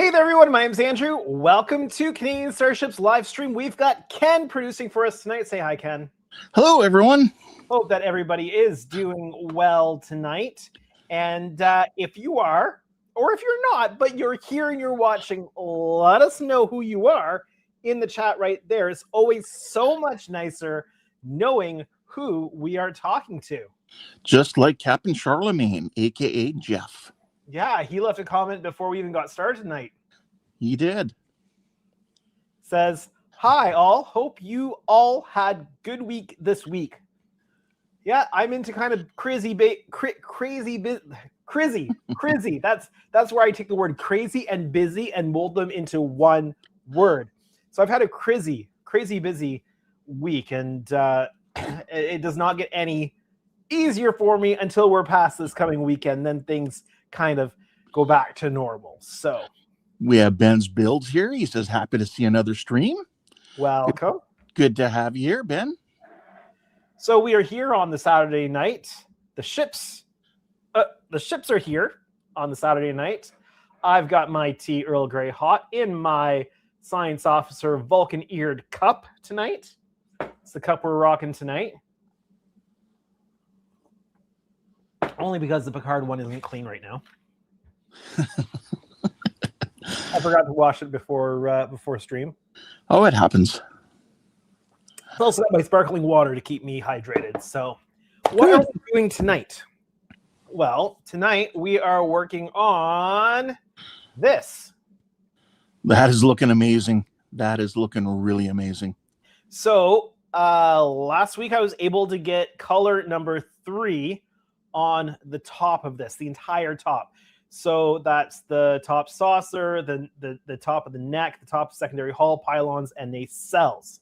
Hey there, everyone. My name's Andrew. Welcome to Canadian Starships live stream. We've got Ken producing for us tonight. Say hi, Ken. Hello, everyone. Hope that everybody is doing well tonight. And if you are, or if you're not, but you're here and you're watching, let us know who you are in the chat right there. It's always so much nicer knowing who we are talking to. Just like Captain Charlemagne, a.k.a. Jeff. Yeah, he left a comment before we even got started tonight. He did. Says, hi all, hope you all had good week this week. Yeah, I'm into kind of crazy. That's where I take the word crazy and busy and mold them into one word. So I've had a crazy busy week, and it does not get any easier for me until we're past this coming weekend. Then things kind of go back to normal. So we have Ben's builds here. He says, happy to see another stream. Welcome. Good to have you here, Ben. So we are here on the Saturday night. The ships are here on the Saturday night. I've got my tea Earl Grey hot in my Science Officer Vulcan-eared cup tonight. It's the cup we're rocking tonight. Only because the Picard one isn't clean right now. I forgot to wash it before stream. Oh, it happens. I also got my sparkling water to keep me hydrated. So what are we doing tonight? Well, tonight we are working on this. That is looking amazing. That is looking really amazing. So last week I was able to get color number 3 on the top of this, the entire top. So that's the top saucer, the top of the neck, the top secondary hull, pylons, and nacelles.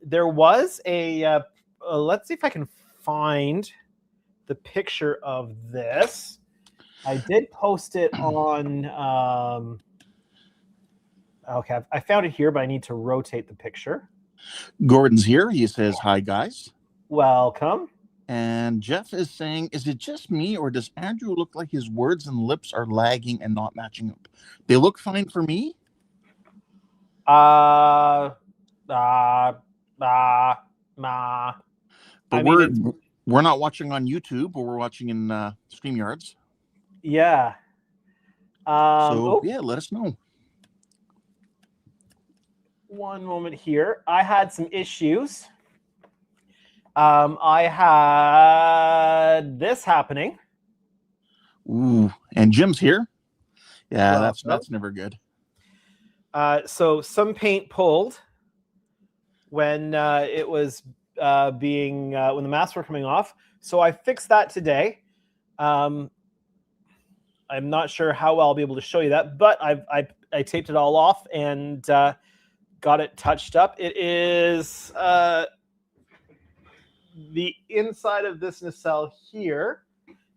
There was a, let's see if I can find the picture of this. I did post it on, okay, I found it here, but I need to rotate the picture. Gordon's here. He says, hi, guys. Welcome. And Jeff is saying, is it just me, or does Andrew look like his words and lips are lagging and not matching up? They look fine for me. But we're not watching on YouTube, but we're watching in StreamYards. Yeah. Yeah, let us know. One moment here. I had some issues. I had this happening. Ooh, and Jim's here. Yeah, well, that's never good. So some paint pulled when it was when the masks were coming off. So I fixed that today. I'm not sure how well I'll be able to show you that, but I taped it all off and got it touched up. It is the inside of this nacelle here.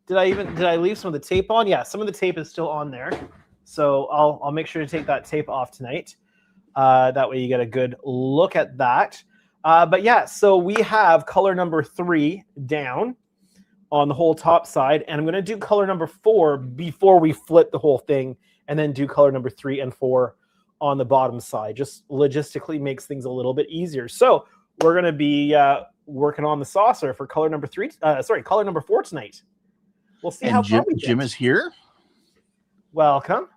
Did I leave some of the tape on? Yeah, some of the tape is still on there. So I'll make sure to take that tape off tonight. That way you get a good look at that. But yeah, so we have color number 3 down on the whole top side, and I'm going to do color number 4 before we flip the whole thing, and then do color number 3 and 4 on the bottom side. Just logistically makes things a little bit easier. So we're going to be working on the saucer for color number 4 tonight. We'll see how far we get. Jim is here. Welcome.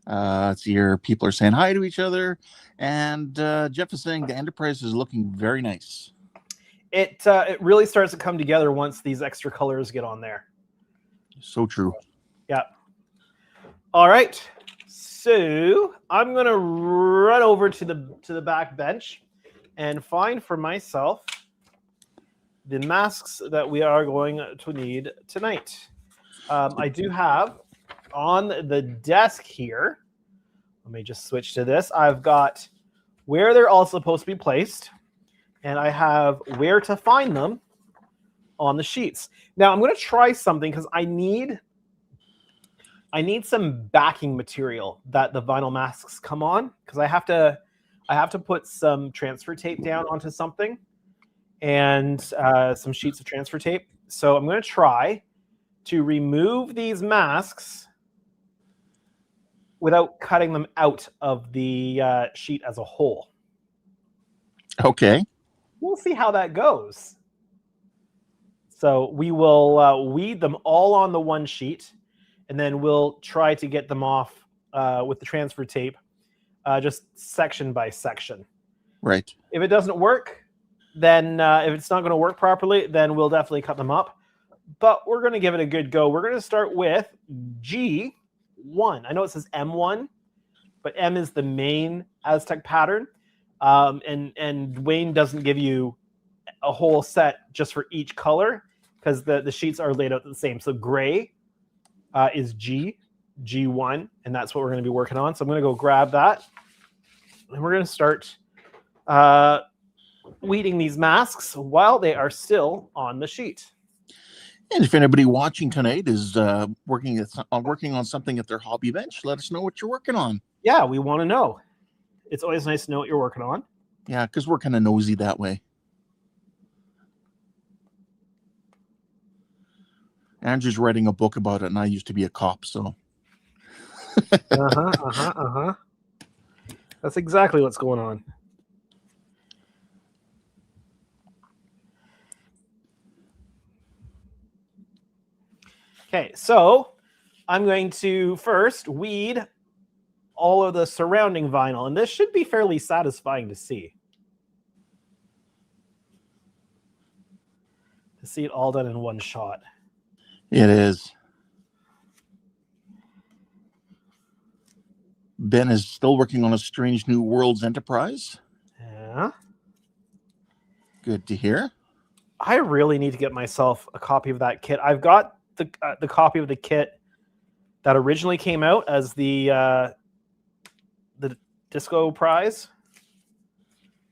It's here. People are saying hi to each other, and Jeff is saying the Enterprise is looking very nice. It really starts to come together once these extra colors get on there. So true. Yeah. All right. So I'm gonna run over to the back bench and find for myself the masks that we are going to need tonight. I do have on the desk here, let me just switch to this. I've got where they're all supposed to be placed, and I have where to find them on the sheets. Now I'm going to try something because I need some backing material that the vinyl masks come on, because I have to put some transfer tape down onto something and some sheets of transfer tape. So I'm going to try to remove these masks without cutting them out of the sheet as a whole. Okay. We'll see how that goes. So we will weed them all on the one sheet, and then we'll try to get them off with the transfer tape, just section by section. Right. If it doesn't work, then if it's not going to work properly, then we'll definitely cut them up. But we're going to give it a good go. We're going to start with G1. I know it says M1, but M is the main Aztek pattern. And Wayne doesn't give you a whole set just for each color because the sheets are laid out the same. So gray is G1, and that's what we're going to be working on. So I'm going to go grab that, and we're going to start weeding these masks while they are still on the sheet. And if anybody watching tonight is working on something at their hobby bench, let us know what you're working on. Yeah, we want to know. It's always nice to know what you're working on. Yeah, because we're kind of nosy that way. Andrew's writing a book about it, and I used to be a cop, so. That's exactly what's going on. Okay, so I'm going to first weed all of the surrounding vinyl, and this should be fairly satisfying to see. To see it all done in one shot. It is. Ben is still working on a Strange New Worlds Enterprise. Yeah. Good to hear. I really need to get myself a copy of that kit. I've got the copy of the kit that originally came out as the Disco Prize,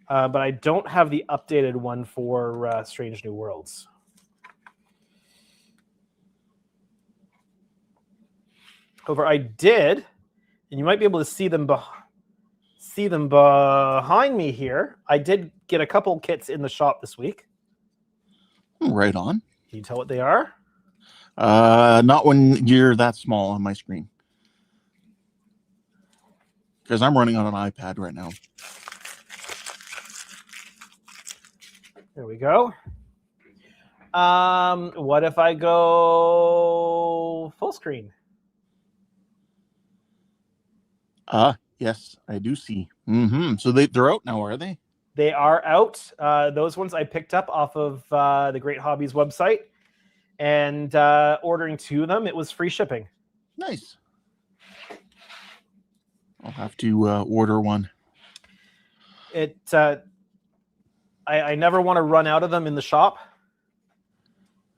but I don't have the updated one for Strange New Worlds. However, I did, and you might be able to see them behind me here. I did get a couple kits in the shop this week. Right on. Can you tell what they are? Not when you're that small on my screen. Because I'm running on an iPad right now. There we go. What if I go full screen? Yes, I do see. So they're out now, are they? They are out. Those ones I picked up off of the Great Hobbies website, and ordering 2 of them, it was free shipping. Nice. I'll have to order one. I never want to run out of them in the shop,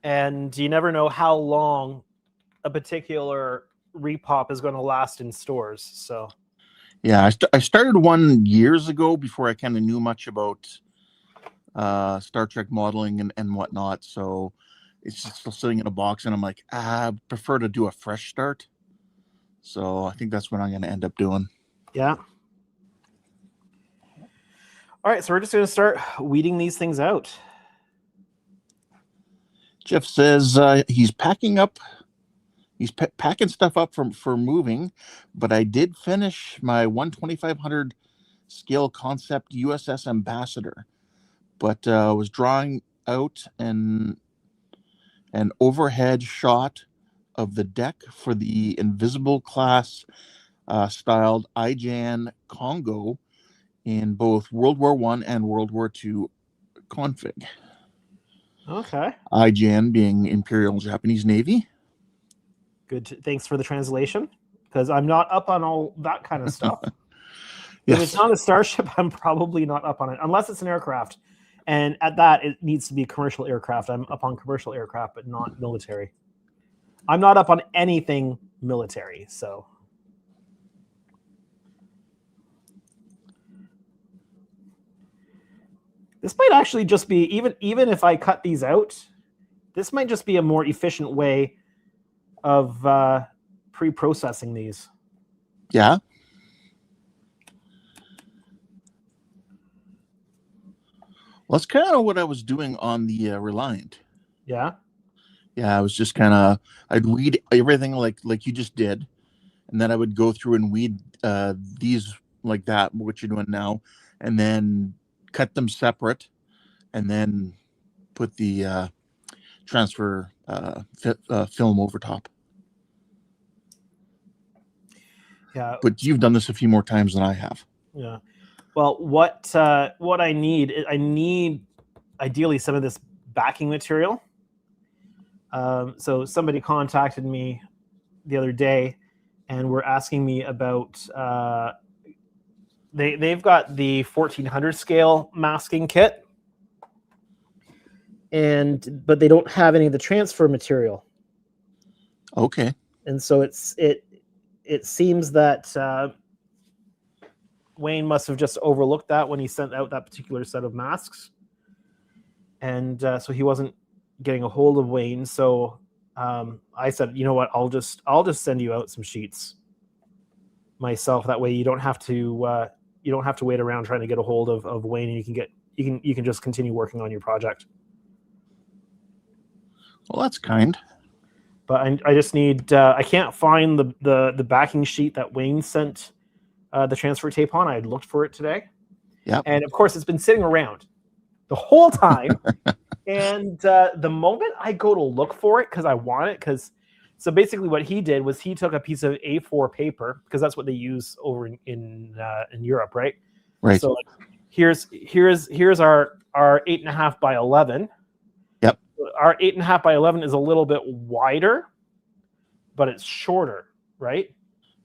and you never know how long a particular repop is going to last in stores. So, yeah, I started one years ago before I kind of knew much about Star Trek modeling and whatnot. So it's just still sitting in a box, and I'm like, I prefer to do a fresh start. So I think that's what I'm going to end up doing. Yeah. All right, so we're just going to start weeding these things out. Jeff says he's packing up. He's packing stuff up for moving, but I did finish my 1/2500 scale concept USS Ambassador, but was drawing out an overhead shot of the deck for the Invisible class styled IJAN Congo in both World War I and World War II config. Okay. IJAN being Imperial Japanese Navy. Good. Thanks for the translation, because I'm not up on all that kind of stuff. Yes. If it's not a starship, I'm probably not up on it, unless it's an aircraft. And at that, it needs to be a commercial aircraft. I'm up on commercial aircraft, but not military. I'm not up on anything military, so. This might actually just be, even if I cut these out, this might just be a more efficient way of pre-processing these. Yeah. Well, that's kind of what I was doing on the Reliant. Yeah. Yeah, I was just kind of, I'd weed everything like you just did, and then I would go through and weed these like that, what you're doing now, and then cut them separate, and then put the transfer film over top. Yeah. But you've done this a few more times than I have. Yeah. Well, what I need ideally some of this backing material. So somebody contacted me the other day and were asking me about they've got the 1400 scale masking kit, but they don't have any of the transfer material. Okay. And so it seems that Wayne must have just overlooked that when he sent out that particular set of masks, and so he wasn't getting a hold of Wayne. So I said, you know what, I'll just send you out some sheets myself. That way you don't have to wait around trying to get a hold of Wayne, and you can just continue working on your project. Well, that's kind. But I just need I can't find the backing sheet that Wayne sent the transfer tape on. I had looked for it today. Yeah. And of course it's been sitting around the whole time. And the moment I go to look for it, because I want it, so basically what he did was he took a piece of A4 paper, because that's what they use over in Europe, right? Right. So here's our 8.5 by 11. Yep. Our 8.5 by 11 is a little bit wider, but it's shorter, right?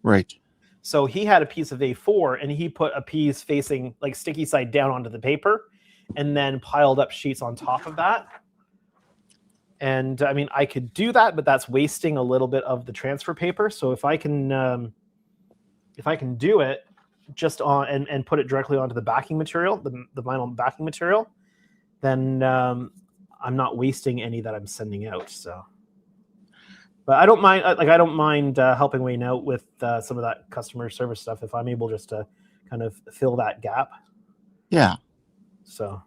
Right. So he had a piece of A4 and he put a piece facing like sticky side down onto the paper, and then piled up sheets on top of that. And I mean, I could do that, but that's wasting a little bit of the transfer paper. So if I can do it just on and put it directly onto the backing material, the vinyl backing material, then I'm not wasting any that I'm sending out. So, but I don't mind helping Wayne out with some of that customer service stuff if I'm able just to kind of fill that gap. Yeah. So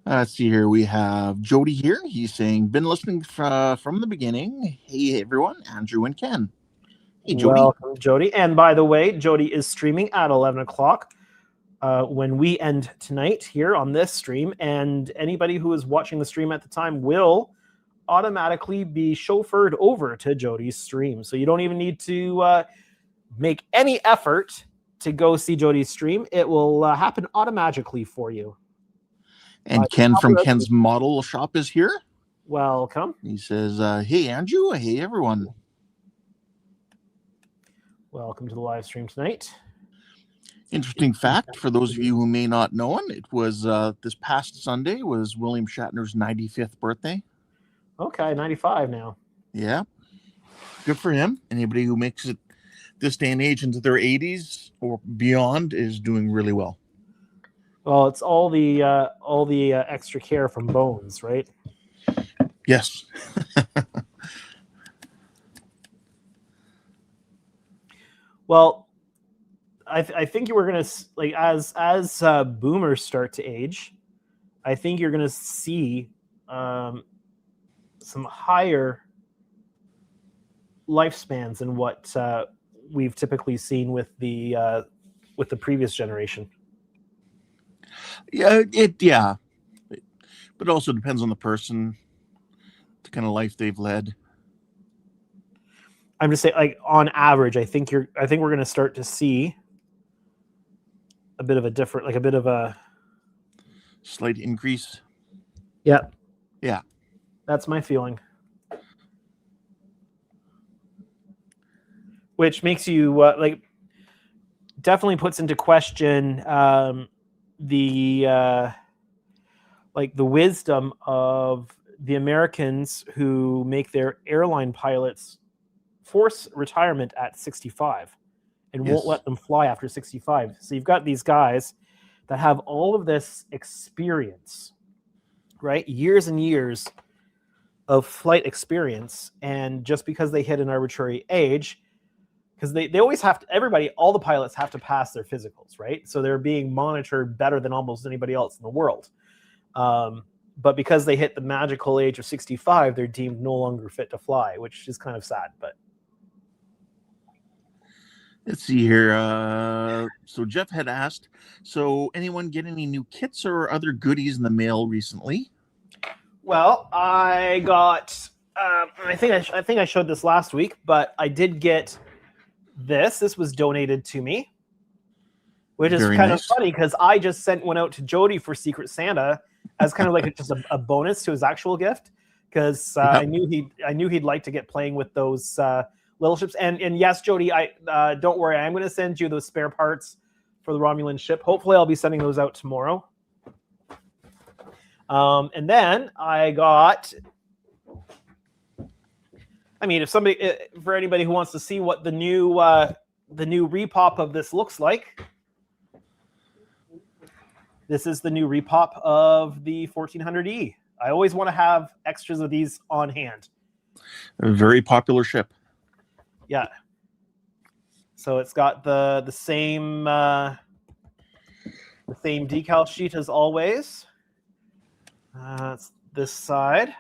let's see here. We have Jody here. He's saying, been listening from the beginning. Hey, everyone. Andrew and Ken. Hey, Jody. Welcome, Jody. And by the way, Jody is streaming at 11 o'clock when we end tonight here on this stream. And anybody who is watching the stream at the time will automatically be chauffeured over to Jody's stream. So you don't even need to make any effort to go see Jody's stream. It will happen automatically for you. And Ken from Ken's Model Shop is here. Welcome. He says, hey, Andrew. Hey, everyone. Welcome to the live stream tonight. Interesting fact for those of you who may not know him, it was this past Sunday was William Shatner's 95th birthday. Okay, 95 now. Yeah. Good for him. Anybody who makes it this day and age into their 80s or beyond is doing really well. Well, it's all the extra care from Bones, right? Yes. Well, I think you were gonna like as boomers start to age, I think you're gonna see some higher lifespans than what we've typically seen with the previous generation. Yeah, but it also depends on the person, the kind of life they've led. I'm just saying, like on average, I think we're going to start to see a bit of a slight increase. Yeah. Yeah. That's my feeling. Which makes you definitely puts into question the wisdom of the Americans who make their airline pilots force retirement at 65 and won't let them fly after 65. So you've got these guys that have all of this experience, right? Years and years of flight experience. And just because they hit an arbitrary age, because they always have to, all the pilots have to pass their physicals, right? So they're being monitored better than almost anybody else in the world. But because they hit the magical age of 65, they're deemed no longer fit to fly, which is kind of sad. But Let's see here. So Jeff had asked, so anyone get any new kits or other goodies in the mail recently? Well, I got. I think I showed this last week, but I did get this. This was donated to me, which is Very kind of nice. funny because I just sent one out to Jody for Secret Santa as kind of like just a bonus to his actual gift because Yep. I knew he'd like to get playing with those little ships. And yes, Jody, I don't worry, I'm going to send you those spare parts for the Romulan ship. Hopefully, I'll be sending those out tomorrow. And then I got. I mean, for anybody who wants to see what the new repop of this looks like, this is the new repop of the 1400E. I always want to have extras of these on hand. A very popular ship. Yeah. So it's got the same decal sheet as always. It's this side.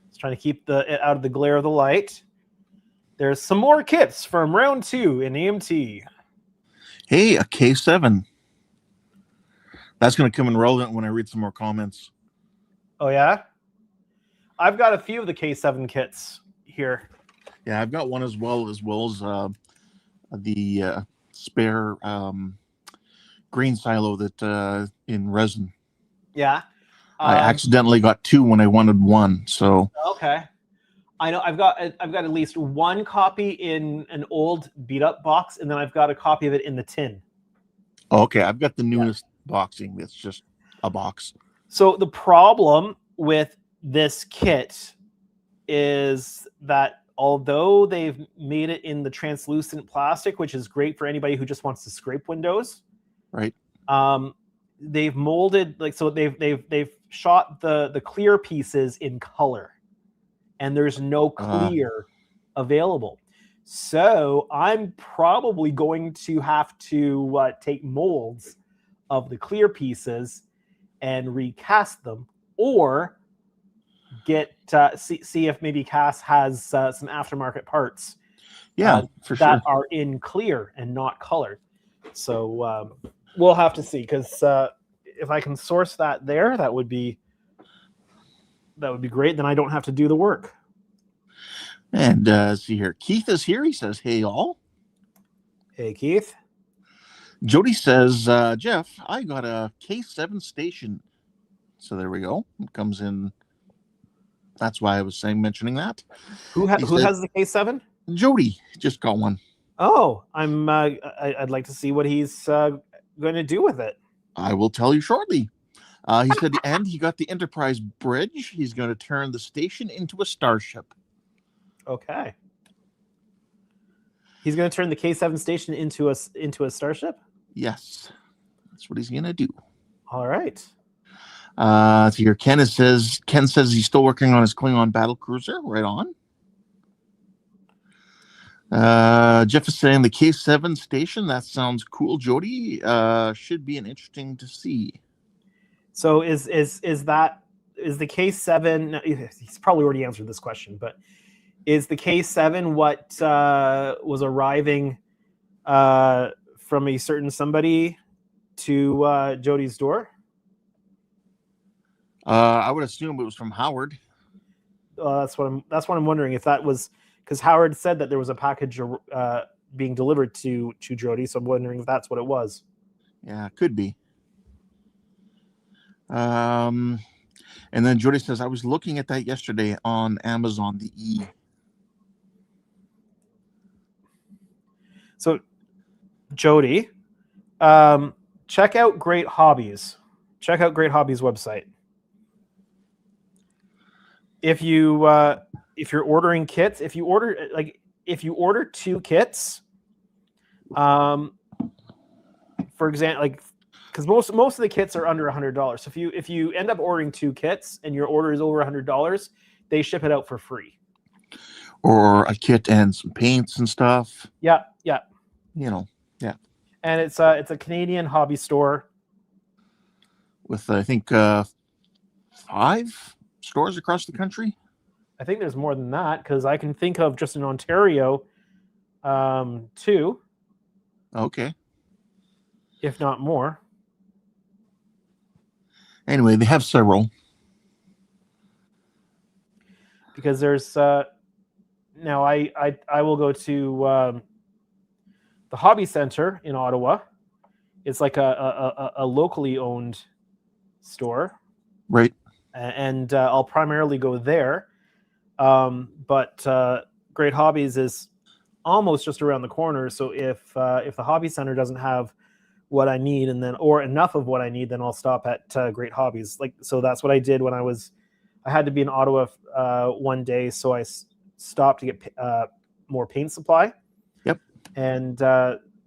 It's trying to keep it out of the glare of the light. There's some more kits from round 2 in EMT. Hey, a K7. That's going to come in relevant when I read some more comments. Oh, yeah? I've got a few of the K7 kits here. Yeah, I've got one as well as the spare grain silo that in resin. Yeah. I accidentally got 2 when I wanted 1. So okay. I know I've got at least one copy in an old beat up box, and then I've got a copy of it in the tin. Okay, I've got the newest boxing. It's just a box. So the problem with this kit is that although they've made it in the translucent plastic, which is great for anybody who just wants to scrape windows, right? They've molded they've shot the clear pieces in color, and there's no clear available. So I'm probably going to have to take molds of the clear pieces and recast them, or get see if maybe Cass has some aftermarket parts for that sure are in clear and not colored. So we'll have to see, because if I can source that there, that would be great. Then I don't have to do the work. And see here, Keith is here. He says, "Hey all." Hey Keith. Jody says, "Jeff, I got a K7 station." So there we go. It comes in. That's why I was mentioning that. Who has the K7? Jody just got one. Oh, I'd like to see what he's going to do with it. I will tell you shortly. He said, and he got the Enterprise bridge. He's going to turn the station into a starship. Okay. He's going to turn the K7 station into a starship? Yes. That's what he's going to do. All right. So here, Ken says he's still working on his Klingon battle cruiser. Right on. Jeff is saying the K7 station. That sounds cool, Jody. Should be an interesting to see. So is the K7? He's probably already answered this question, but is the K7 what was arriving from a certain somebody to Jody's door? I would assume it was from Howard. That's what I'm wondering, if that was, because Howard said that there was a package being delivered to Jody, so I'm wondering if that's what it was. Yeah, it could be. And then Jody says, I was looking at that yesterday on Amazon, the E. So, Jody, check out Great Hobbies. Check out Great Hobbies website. If you're ordering kits, if you order 2 kits, for example, because most of the kits are under $100. So if you end up ordering 2 kits and your order is over $100, they ship it out for free. Or a kit and some paints and stuff. Yeah. Yeah. And it's a Canadian hobby store with I think 5 stores across the country. I think there's more than that, because I can think of just in Ontario, 2, Okay. if not more. Anyway, they have several. Because there's now I will go to the Hobby Center in Ottawa. It's like a locally owned store, Right. and I'll primarily go there. But Great Hobbies is almost just around the corner. So if the Hobby Center doesn't have what I need, and then or enough of what I need, then I'll stop at Great Hobbies. Like so, that's what I did when I had to be in Ottawa one day, so I stopped to get more paint supply. Yep. And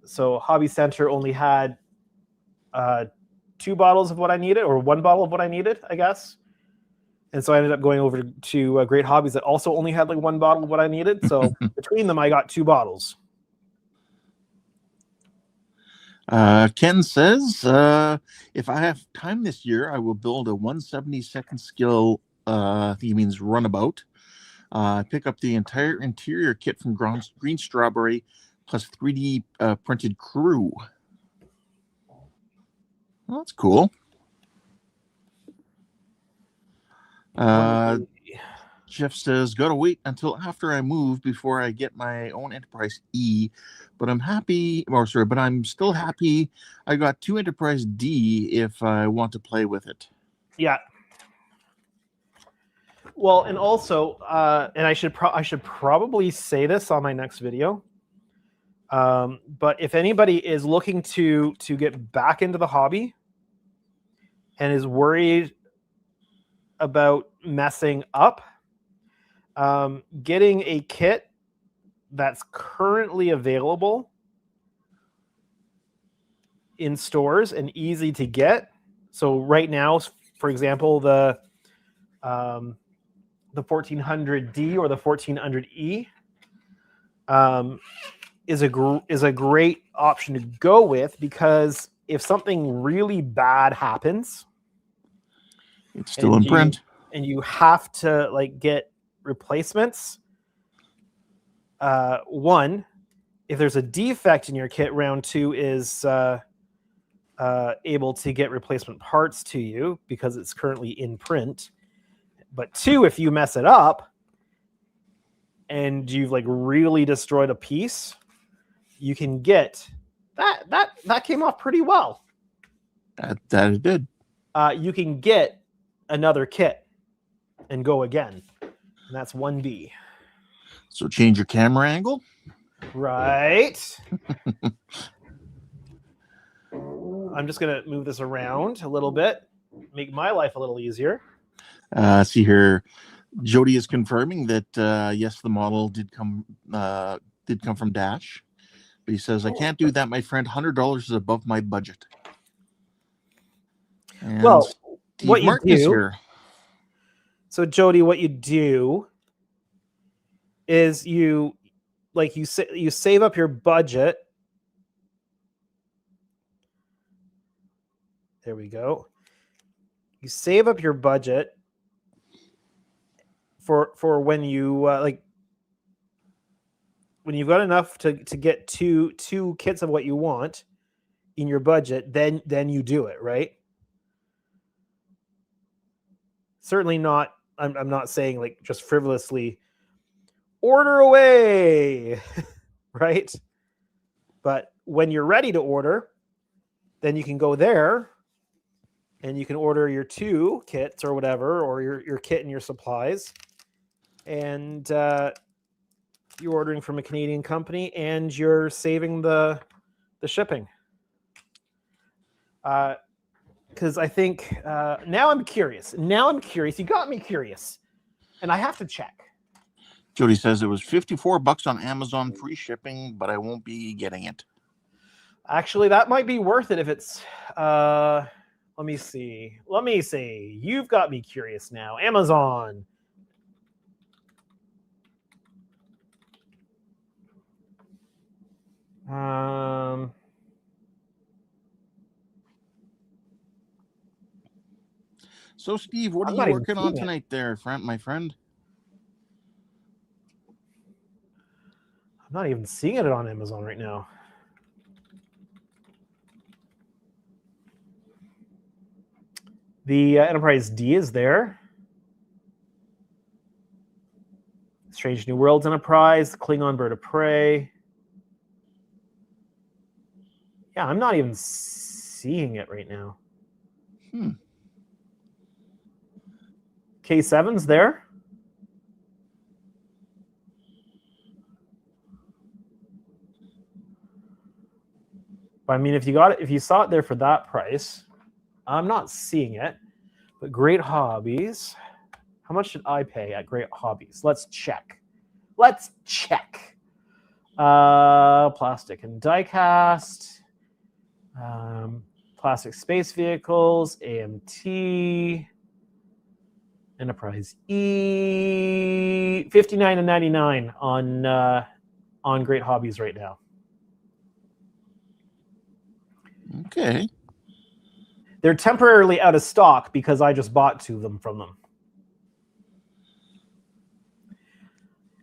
so Hobby Center only had 2 bottles of what I needed, or 1 bottle of what I needed, I guess. And so I ended up going over to Great Hobbies that also only had like 1 bottle of what I needed. So between them, I got 2 bottles. Ken says, if I have time this year, I will build a 172nd skill. I think he means runabout. Pick up the entire interior kit from Green Strawberry plus 3D printed crew. Well, that's cool. Jeff says, gotta wait until after I move before I get my own Enterprise E, but I'm happy, but I'm still happy I got 2 Enterprise D if I want to play with it. Yeah. Well, and also, and I should probably say this on my next video. But if anybody is looking to get back into the hobby and is worried about messing up, getting a kit that's currently available in stores and easy to get. So right now, for example, the 1400D or the 1400E is a great option to go with, because if something really bad happens, it's still in print, and you have to like get replacements. 1, if there's a defect in your kit, round 2 is able to get replacement parts to you because it's currently in print. But 2, if you mess it up and you've like really destroyed a piece, you can get that came off pretty well. That it did. You can get another kit and go again, and that's 1B. So change your camera angle, right? I'm just gonna move this around a little bit, make my life a little easier. See here, Jody is confirming that yes, the model did come from Dash, but he says I can't do that, my friend. $100 is above my budget. And well, Steve what you Martin do is here. So Jody, what you do is you save up your budget. There we go. You save up your budget for when you when you've got enough to get two kits of what you want in your budget, then you do it, right? Certainly not. I'm not saying like just frivolously order away, right? But when you're ready to order, then you can go there and you can order your 2 kits or whatever, or your kit and your supplies. And you're ordering from a Canadian company and you're saving the shipping. Because I think now I'm curious. You got me curious. And I have to check. Jody says it was $54 on Amazon, free shipping, but I won't be getting it. Actually, that might be worth it if it's... let me see. You've got me curious now. Amazon. So, Steve, what are you working on tonight there, my friend? I'm not even seeing it on Amazon right now. The Enterprise D is there. Strange New Worlds Enterprise, Klingon Bird of Prey. Yeah, I'm not even seeing it right now. K7's there. But I mean, if you saw it there for that price, I'm not seeing it. But Great Hobbies. How much did I pay at Great Hobbies? Let's check. Plastic and diecast. Plastic space vehicles. AMT. Enterprise E. $59.99 on Great Hobbies right now. Okay. They're temporarily out of stock because I just bought 2 of them from them.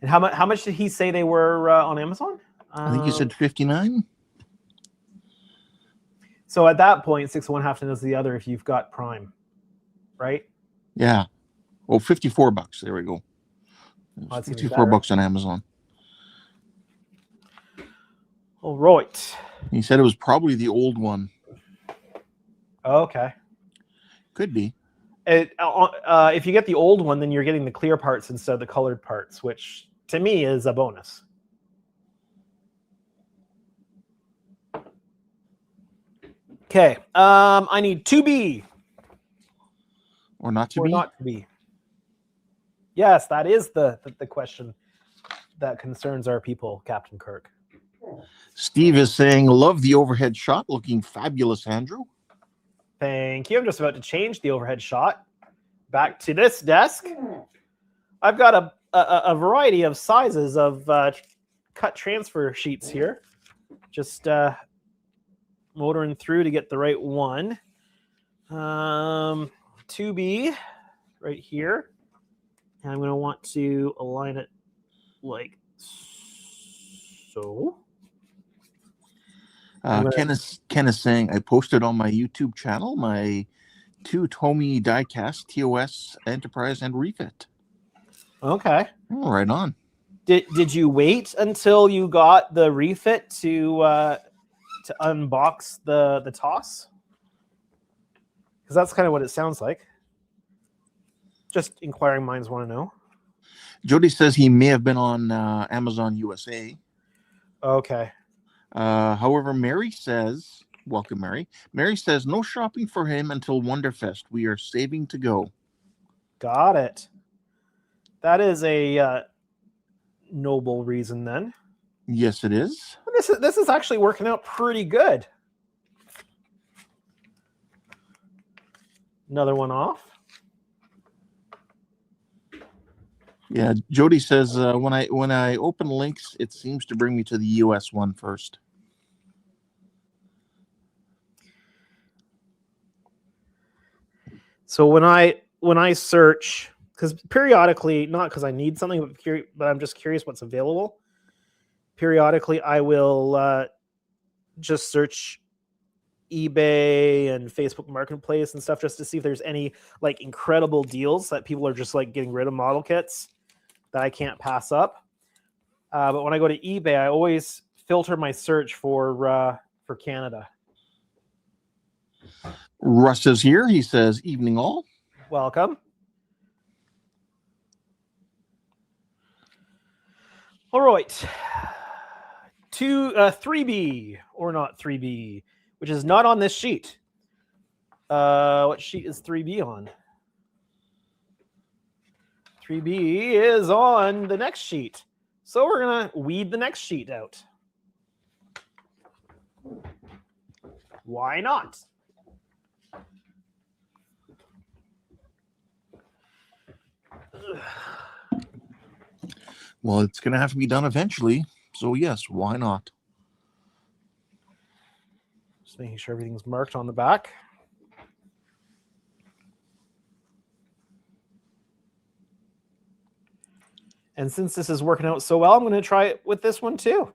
And how much did he say they were on Amazon? I think you said 59. So at that point, 6 of one, half dozen the other if you've got Prime, right? Yeah. Oh, $54. There we go. That's even $54 on Amazon. All right. He said it was probably the old one. Okay. Could be. If you get the old one, then you're getting the clear parts instead of the colored parts, which to me is a bonus. Okay. I need 2B. Or not to or be? not to be. Yes, that is the question that concerns our people, Captain Kirk. Steve is saying, love the overhead shot. Looking fabulous, Andrew. Thank you. I'm just about to change the overhead shot. Back to this desk. I've got a variety of sizes of cut transfer sheets here. Just motoring through to get the right one. 2B right here. And I'm going to want to align it like so. Ken is saying, I posted on my YouTube channel my 2 Tomy diecast, TOS, Enterprise, and Refit. Okay. Oh, right on. Did you wait until you got the refit to unbox the TOS? Because that's kind of what it sounds like. Just inquiring minds want to know. Jody says he may have been on Amazon USA. Okay. However, Mary says, welcome, Mary. Mary says, no shopping for him until Wonderfest. We are saving to go. Got it. That is a noble reason then. Yes, it is. This is actually working out pretty good. Another one off. Yeah, Jody says when I open links, it seems to bring me to the US one first. So when I search, because periodically, not because I need something, but I'm just curious what's available. Periodically, I will just search eBay and Facebook Marketplace and stuff just to see if there's any like incredible deals that people are just like getting rid of model kits that I can't pass up. But when I go to eBay, I always filter my search for Canada. Russ is here. He says, evening all. Welcome. All right. 3B or not 3B, which is not on this sheet. What sheet is 3B on? 3B is on the next sheet. So we're going to weed the next sheet out. Why not? Well, it's going to have to be done eventually. So, yes, why not? Just making sure everything's marked on the back. And since this is working out so well, I'm going to try it with this one too.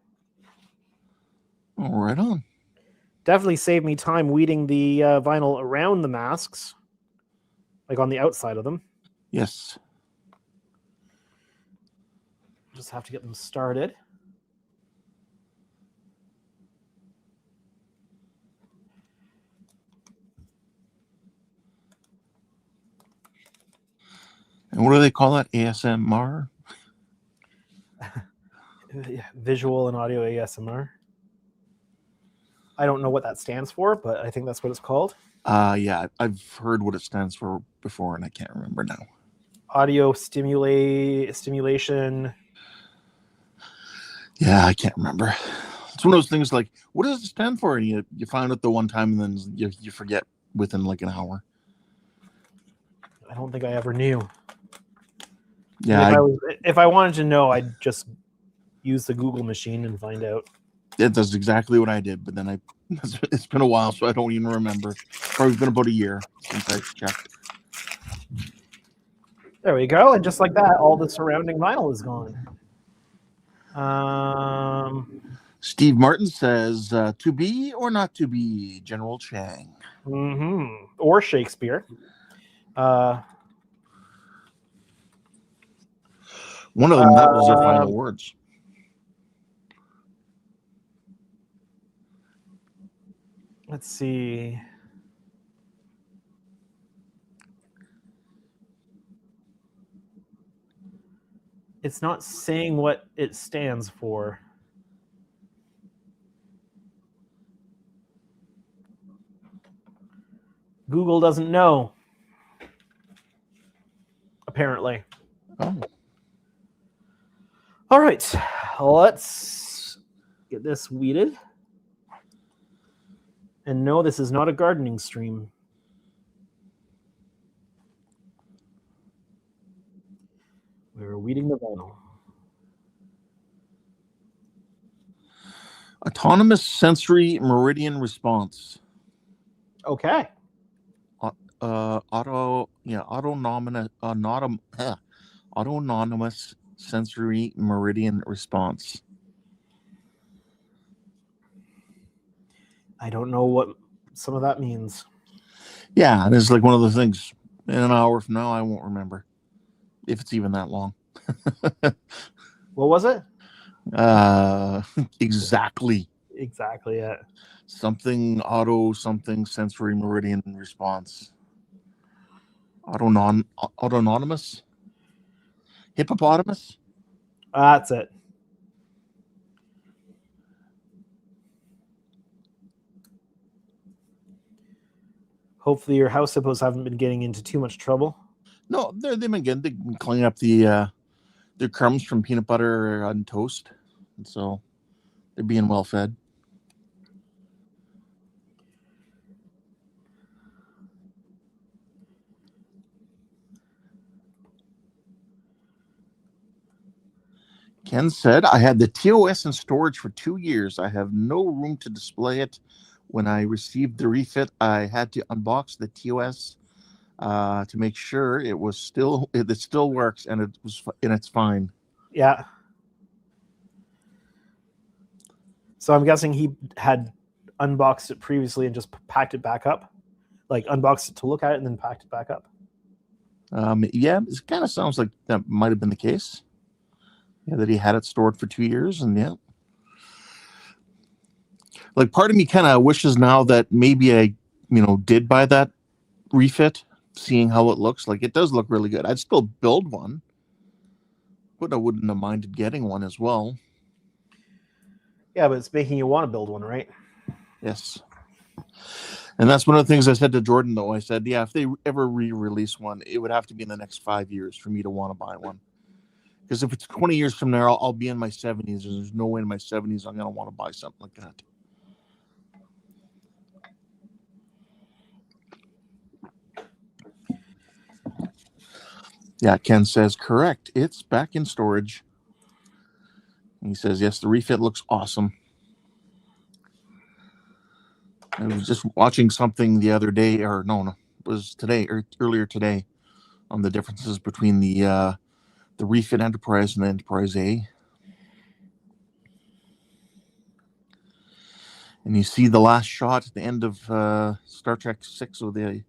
Oh, right on. Definitely saved me time weeding the vinyl around the masks, like on the outside of them. Yes. Just have to get them started. And what do they call that? ASMR? Visual and audio ASMR. I don't know what that stands for, but I think that's what it's called. Yeah, I've heard what it stands for before, and I can't remember now. Audio stimulation. Yeah, I can't remember. It's one of those things like, what does it stand for? And you find out the one time, and then you forget within like an hour. I don't think I ever knew. Yeah, if I wanted to know, I'd just use the Google machine and find out. that's exactly what I did, but then it's been a while, so I don't even remember. Probably been about a year since I checked. There we go, and just like that, all the surrounding vinyl is gone. Steve Martin says, to be or not to be, General Chang. Or Shakespeare. One of them, that was their final words. Let's see. It's not saying what it stands for. Google doesn't know. Apparently. Oh. All right. Let's get this weeded. And no, this is not a gardening stream. We're weeding the vinyl. Autonomous sensory meridian response. Okay. Autonomous sensory meridian response. I don't know what some of that means. Yeah, and it's like one of those things. In an hour from now, I won't remember if it's even that long. What was it? Exactly. Exactly it. Something sensory meridian response. Autonomous? Hippopotamus? That's it. Hopefully your house hippos haven't been getting into too much trouble. No, they've been cleaning up their crumbs from peanut butter on toast. And so they're being well fed. Ken said, I had the TOS in storage for 2 years. I have no room to display it. When I received the refit, I had to unbox the TOS to make sure it still works and it's fine. Yeah. So I'm guessing he had unboxed it previously and just packed it back up, like unboxed it to look at it and then packed it back up. Yeah, it kind of sounds like that might have been the case. Yeah, that he had it stored for 2 years, and yeah. Like part of me kind of wishes now that maybe I, did buy that refit, seeing how it looks. Like it does look really good. I'd still build one, but I wouldn't have minded getting one as well. Yeah, but it's making you want to build one, right? Yes. And that's one of the things I said to Jordan, though. I said, yeah, if they ever re-release one, it would have to be in the next 5 years for me to want to buy one. Because if it's 20 years from now, I'll be in my 70s, and there's no way in my 70s I'm going to want to buy something like that. Yeah, Ken says, correct. It's back in storage. And he says, yes, the refit looks awesome. I was just watching something the other day, it was today, or earlier today, on the differences between the the refit Enterprise and the Enterprise A. And you see the last shot at the end of Star Trek 6 of the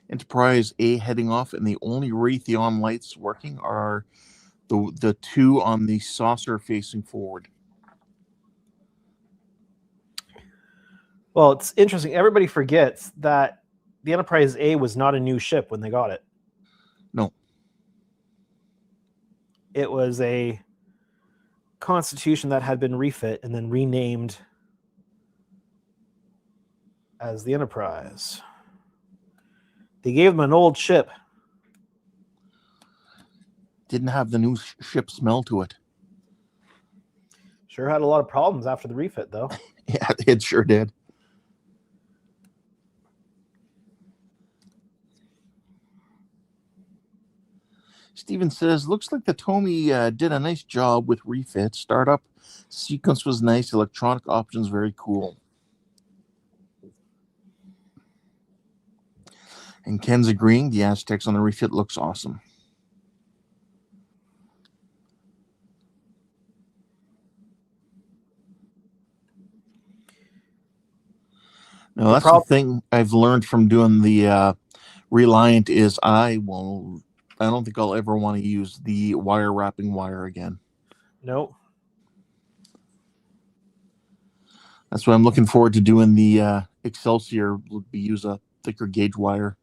Enterprise A heading off, and the only Raytheon lights working are the two on the saucer facing forward. Well, it's interesting. Everybody forgets that the Enterprise A was not a new ship when they got it. No. It was a Constitution that had been refit and then renamed as the Enterprise. They gave them an old ship. Didn't have the new ship smell to it. Sure had a lot of problems after the refit, though. Yeah, it sure did. Steven says, looks like the Tomy did a nice job with refit. Startup sequence was nice. Electronic options very cool. And Ken's agreeing. The Aztecs on the refit looks awesome. Now, that's the thing I've learned from doing the Reliant is I don't think I'll ever want to use the wire wrapping wire again. Nope. That's why I'm looking forward to doing the Excelsior. Would be use a thicker gauge wire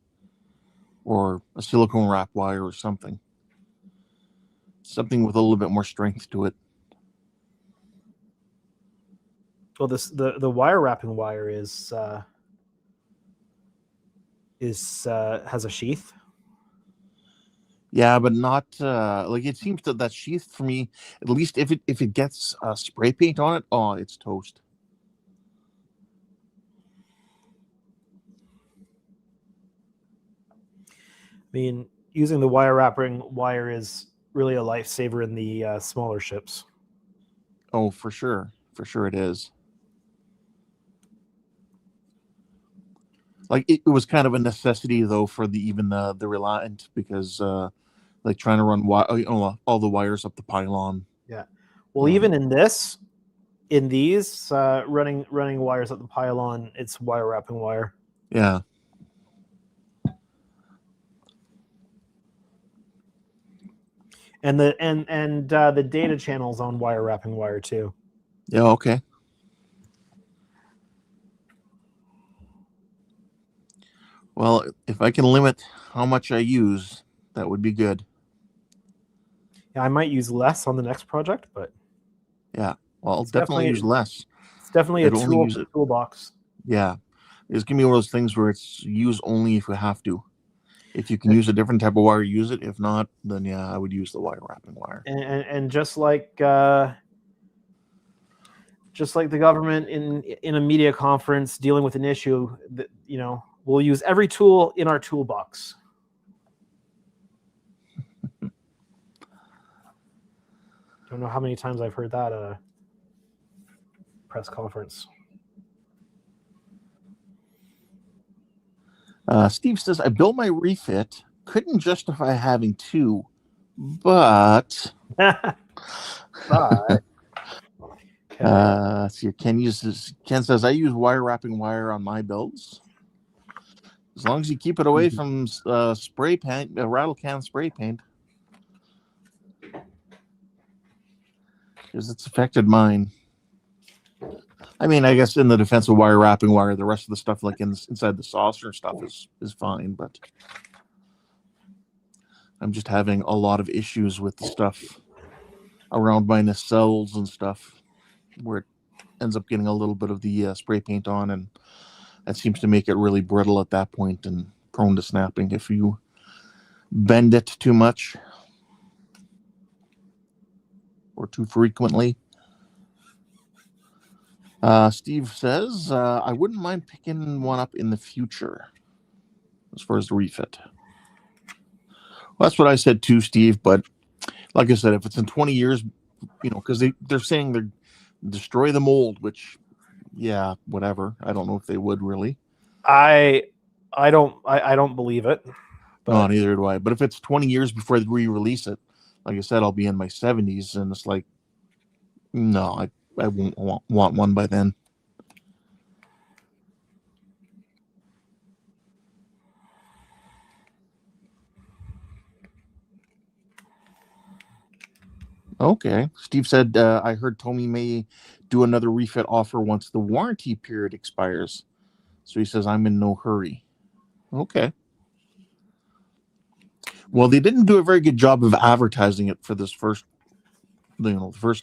or a silicone wrap wire or something. Something with a little bit more strength to it. Well, the wire wrapping wire has a sheath. Yeah, but not like it seems that sheath for me. At least if it gets spray paint on it, oh, it's toast. I mean, using the wire wrapping wire is really a lifesaver in the smaller ships. Oh, for sure it is. Like it was kind of a necessity though for the Reliant because like trying to run all the wires up the pylon. Yeah. Well, even in these running wires up the pylon, it's wire wrapping wire. Yeah. And the data channels on wire wrapping wire too. Yeah. Okay. Well, if I can limit how much I use, that would be good. Yeah, I might use less on the next project, but yeah, well, I'll definitely use less. It's definitely a toolbox. Yeah, it's gonna be one of those things where it's use only if you have to. If you can use a different type of wire, use it. If not, then yeah, I would use the wire wrapping wire. And just like the government in a media conference dealing with an issue, that we'll use every tool in our toolbox. Don't know how many times I've heard that at a press conference. Steve says, I built my refit, couldn't justify having two, but see, Ken says, I use wire wrapping wire on my builds. As long as you keep it away from spray paint, rattle can spray paint. Because it's affected mine. I mean, I guess in the defense of wire wrapping wire, the rest of the stuff like inside the saucer stuff is fine, but I'm just having a lot of issues with the stuff around my nacelles and stuff where it ends up getting a little bit of the spray paint on, and that seems to make it really brittle at that point and prone to snapping if you bend it too much or too frequently. Steve says, I wouldn't mind picking one up in the future as far as the refit. Well, that's what I said too, Steve. But like I said, if it's in 20 years, because they're saying they're destroy the mold, which, yeah, whatever. I don't know if they would really. I don't believe it. But... No, neither do I. But if it's 20 years before they re-release it, like I said, I'll be in my 70s, and it's like, no, I won't want one by then. Okay. Steve said, I heard Tommy may do another refit offer once the warranty period expires. So he says, I'm in no hurry. Okay. Well, they didn't do a very good job of advertising it for this first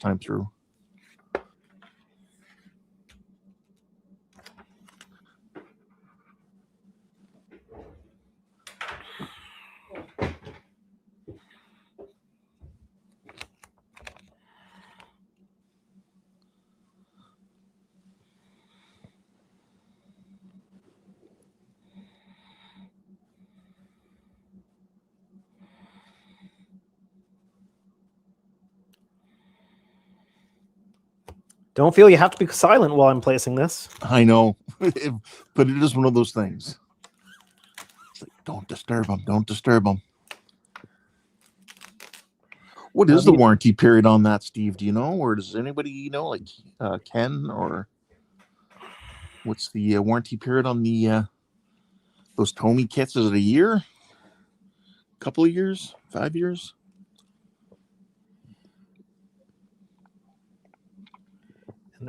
time through. Don't feel you have to be silent while I'm placing this. I know, but it is one of those things. It's like, don't disturb them. Don't disturb them. What is the warranty period on that, Steve? Do you know, or does anybody know, like Ken, or what's the warranty period on the those Tommy kits? Is it a year? A couple of years? 5 years?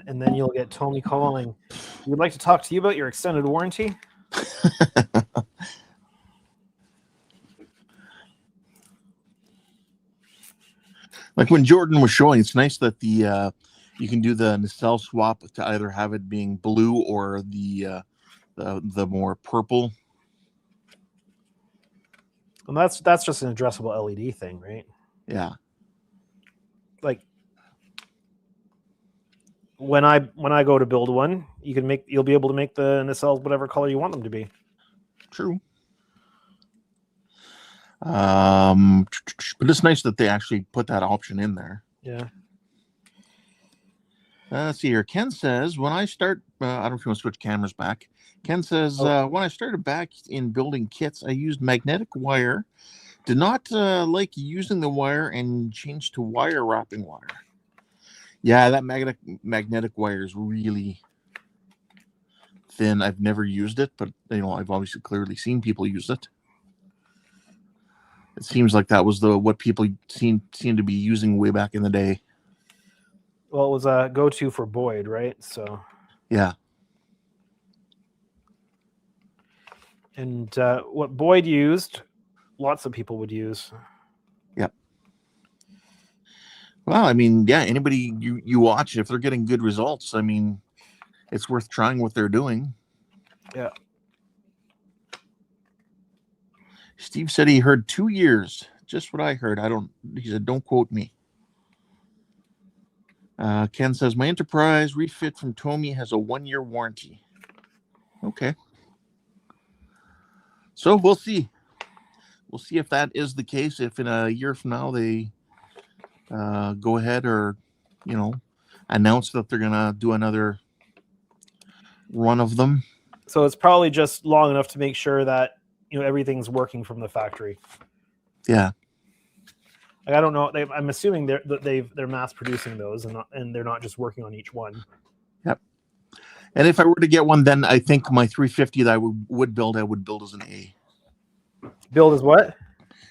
And then you'll get Tommy calling. We'd like to talk to you about your extended warranty. Like when Jordan was showing, it's nice that the you can do the nacelle swap to either have it being blue or the more purple. And that's just an addressable LED thing, right? Yeah. Like when I go to build one, you'll be able to make the nacelles whatever color you want them to be. True. But it's nice that they actually put that option in there. Yeah. Let's see here. Ken says, when I start, I don't know if you want to switch cameras back. Ken says, when I started back in building kits, I used magnetic wire. Did not like using the wire and changed to wire wrapping wire. Yeah, that magnetic wire is really thin. I've never used it, but I've obviously clearly seen people use it. It seems like that was what people seem to be using way back in the day. Well, it was a go-to for Boyd, right? So yeah. And what Boyd used, lots of people would use. Yep. Well, I mean, yeah, anybody you watch, if they're getting good results, I mean, it's worth trying what they're doing. Yeah. Steve said he heard 2 years. Just what I heard. He said, don't quote me. Ken says, my Enterprise refit from Tommy has a 1-year warranty. Okay. So we'll see. We'll see if that is the case. If in a year from now they go ahead or, announce that they're going to do another run of them. So it's probably just long enough to make sure that, everything's working from the factory. Yeah. Like, I don't know. I'm assuming they're mass producing those and they're not just working on each one. Yep. And if I were to get one, then I think my 350 that I would build as an A. Build as what?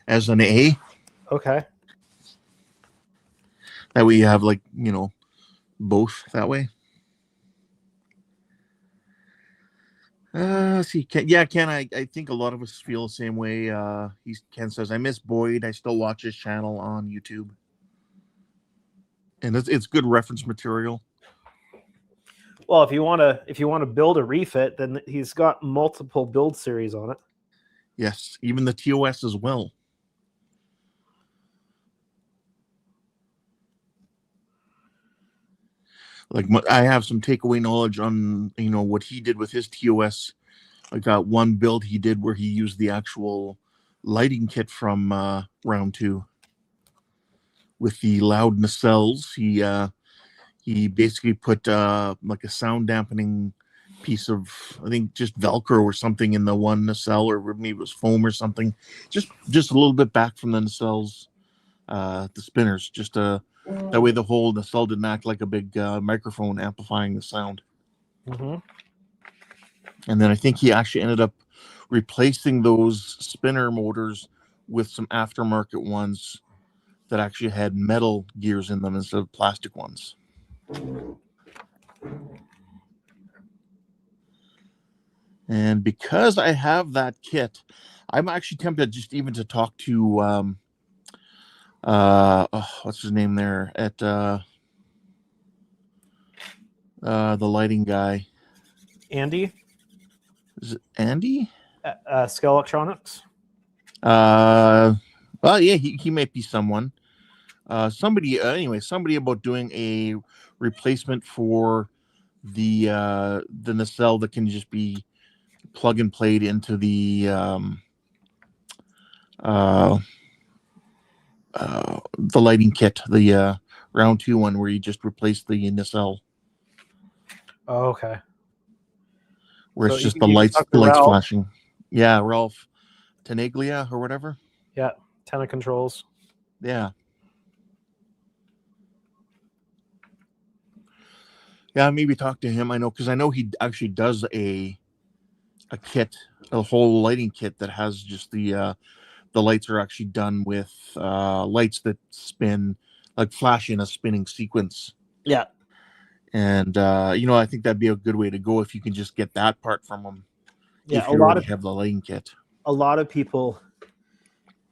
As an A. Okay. That way you have both that way. See, Ken, I think a lot of us feel the same way. Ken says, I miss Boyd. I still watch his channel on YouTube. And it's good reference material. Well, if you want to build a refit, then he's got multiple build series on it. Yes, even the TOS as well. Like I have some takeaway knowledge on what he did with his TOS. I got one build he did where he used the actual lighting kit from round 2 with the loud nacelles. He basically put like a sound dampening piece of, I think, just Velcro or something in the one nacelle, or maybe it was foam or something, just a little bit back from the nacelles, spinners, just that way the whole nacelle didn't act like a big microphone amplifying the sound. Mm-hmm. And then I think he actually ended up replacing those spinner motors with some aftermarket ones that actually had metal gears in them instead of plastic ones. And because I have that kit, I'm actually tempted just even to talk to what's his name there at the lighting guy. Andy? Is it Andy? Scale Electronics? Well, yeah, he might be someone. Somebody about doing a replacement for the nacelle that can just be plug and played into the lighting kit, the round 2 one where you just replace the nacelle. Oh, okay. Where So it's just you the lights Ralph. flashing. Yeah, Ralph Tenaglia or whatever. Yeah, Tenna Controls. Yeah. Yeah, maybe talk to him. I know, because I know he actually does a kit, a whole lighting kit that has just the lights are actually done with lights that spin, like flash in a spinning sequence. Yeah. And I think that'd be a good way to go if you can just get that part from him. Yeah, if you already have the lighting kit. A lot of people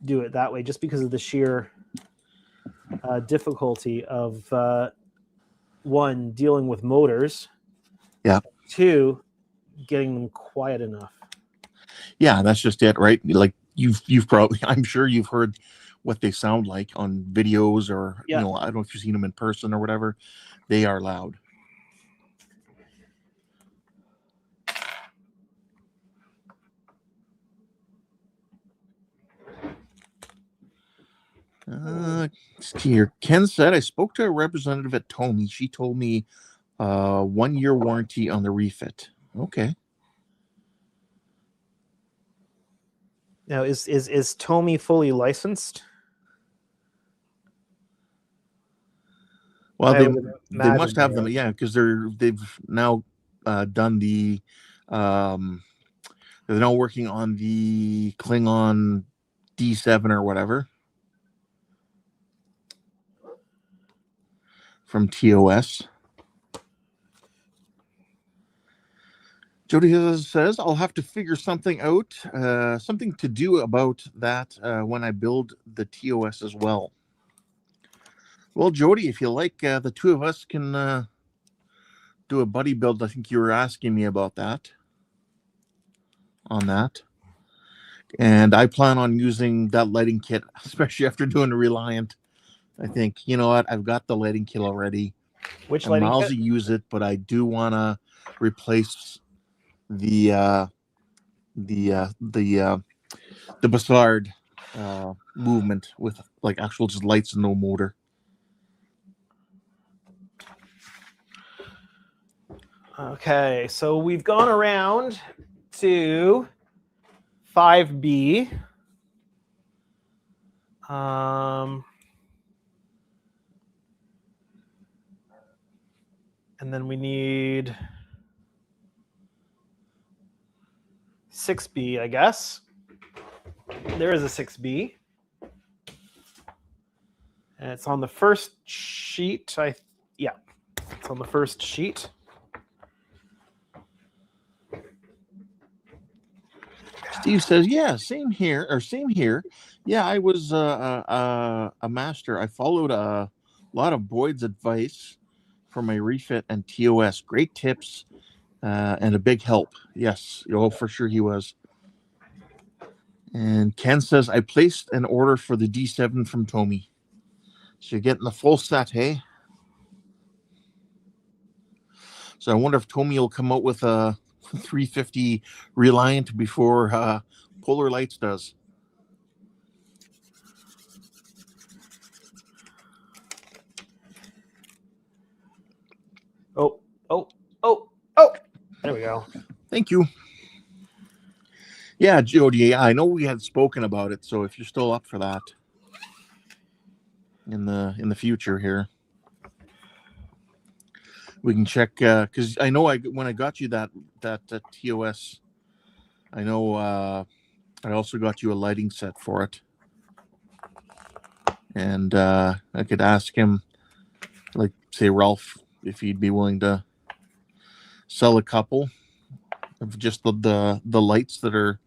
do it that way just because of the sheer difficulty of one, dealing with motors. Yeah. 2, getting them quiet enough. Yeah, that's just it, right? Like you've probably, I'm sure you've heard what they sound like on videos or I don't know if you've seen them in person or whatever. They are loud. Here, Ken said, I spoke to a representative at Tomy. She told me 1-year warranty on the refit. Okay. Now, is Tomy fully licensed? Well, they must have them, yeah, because they've now done the they're now working on the Klingon D7 or whatever from TOS. Jody says, I'll have to figure something out, something to do about that when I build the TOS as well. Well, Jody, if you like, the two of us can do a buddy build. I think you were asking me about that. On that. And I plan on using that lighting kit, especially after doing the Reliant. I think, you know what, I've got the lighting kit already. Which I'm lighting Miles kit? Use it, but I do want to replace the Bassard movement with like actual just lights and no motor. Okay, so we've gone around to 5B. And then we need 6B, I guess. There is a 6B. And it's on the first sheet. Yeah, it's on the first sheet. Steve says, yeah, same here. Yeah, I was a master. I followed a lot of Boyd's advice for my refit and TOS. Great tips and a big help. Yes, for sure he was. And Ken says, I placed an order for the D7 from Tomy. So you're getting the full set, hey? So I wonder if Tomy will come out with a 350 Reliant before Polar Lights does. Oh. There we go. Thank you. Yeah, Jody, I know we had spoken about it, so if you're still up for that. in the future here. We can check because I know when I got you that TOS, I know I also got you a lighting set for it, and I could ask him, like say Ralph, if he'd be willing to sell a couple of just the lights that are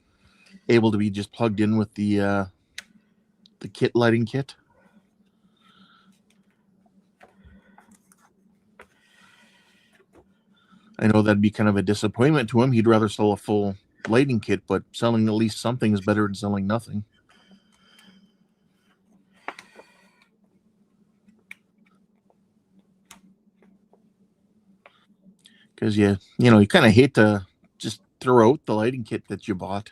able to be just plugged in with the lighting kit. I know that'd be kind of a disappointment to him. He'd rather sell a full lighting kit, but selling at least something is better than selling nothing. Because you kind of hate to just throw out the lighting kit that you bought.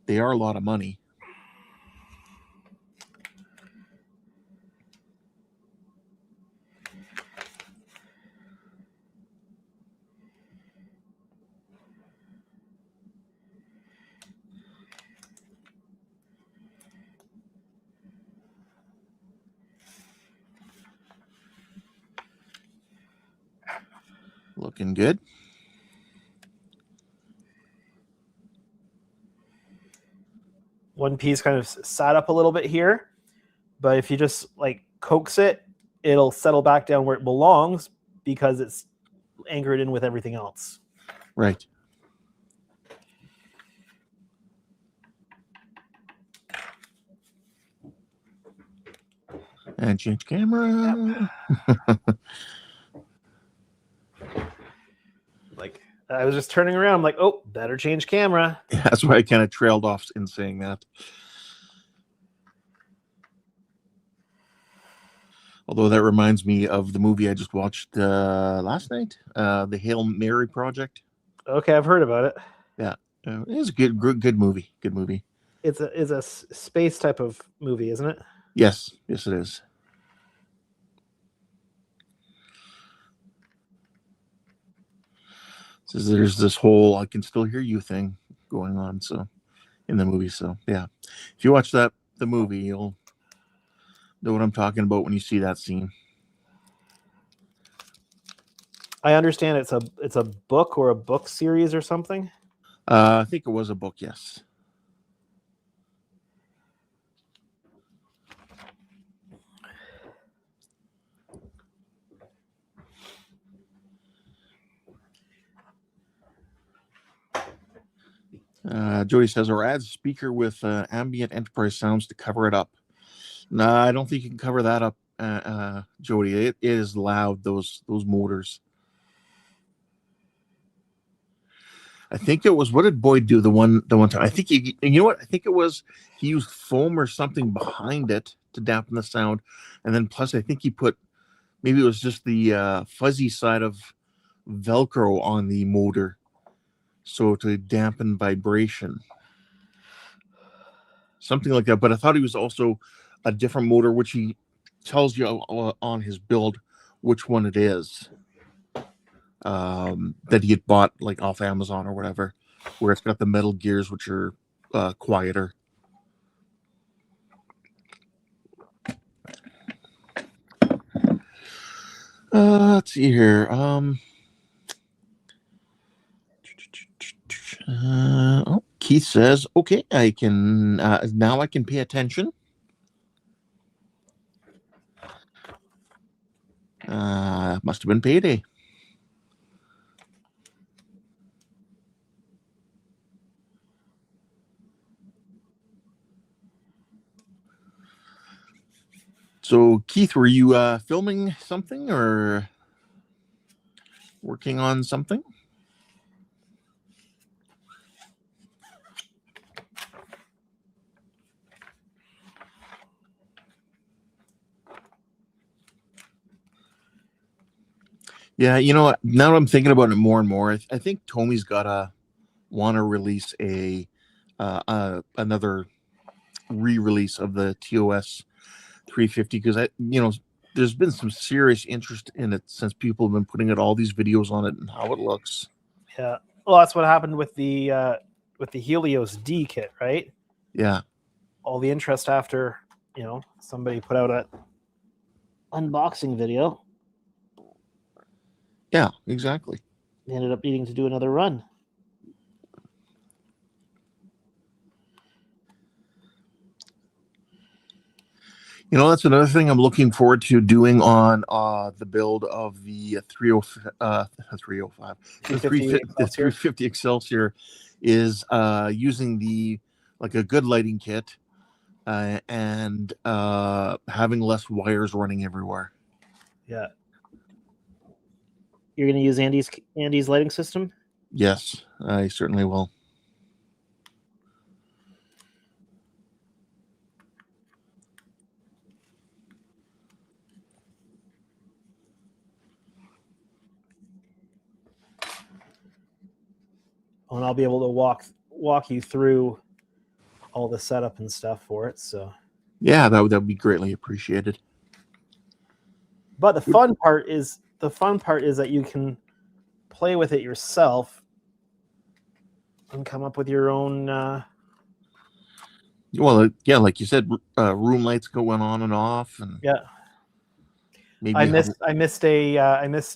They are a lot of money. Looking good. One piece kind of sat up a little bit here, but if you just like coax it, it'll settle back down where it belongs because it's anchored in with everything else. Right. And change camera. Yep. Like I was just turning around. I'm like, oh, better change camera. Yeah, that's why I kind of trailed off in saying that. Although that reminds me of the movie I just watched last night, the Hail Mary Project. Okay, I've heard about it. Yeah, it is a good movie. Good movie. It's a space type of movie, isn't it? Yes, it is. So there's this whole "I can still hear you" thing going on. So in the movie, so yeah, if you watch the movie, you'll know what I'm talking about when you see that scene. I understand it's a book or a book series or something. I think it was a book, yes. Jody says, or add speaker with ambient enterprise sounds to cover it up. No, I don't think you can cover that up, Jody. It is loud, those motors. I think it was, what did Boyd do the one time? I think you know what? I think it was he used foam or something behind it to dampen the sound, and then plus I think he put, maybe it was just the fuzzy side of Velcro on the motor, so to dampen vibration, something like that. But I thought he was also a different motor, which he tells you on his build which one it is. That he had bought like off Amazon or whatever, where it's got the metal gears, which are quieter. Let's see here. Keith says, "Okay, I can now. I can pay attention." Must have been payday. So, Keith, were you filming something or working on something? Yeah, you know what? Now that I'm thinking about it more and more, I think Tommy's gotta want to release another re-release of the TOS 350 because there's been some serious interest in it since people have been putting out all these videos on it and how it looks. Yeah, well, that's what happened with the Helios D kit, right? Yeah, all the interest after somebody put out unboxing video. Yeah, exactly. They ended up needing to do another run. You know, that's another thing I'm looking forward to doing on the build of the 305, the 350 350 Excelsior is using like a good lighting kit and having less wires running everywhere. Yeah. You're going to use Andy's lighting system? Yes, I certainly will. And I'll be able to walk you through all the setup and stuff for it. So yeah, that would be greatly appreciated. But the fun part is that you can play with it yourself and come up with your own. Well, yeah, like you said, room lights going on and off, and yeah. Maybe I missed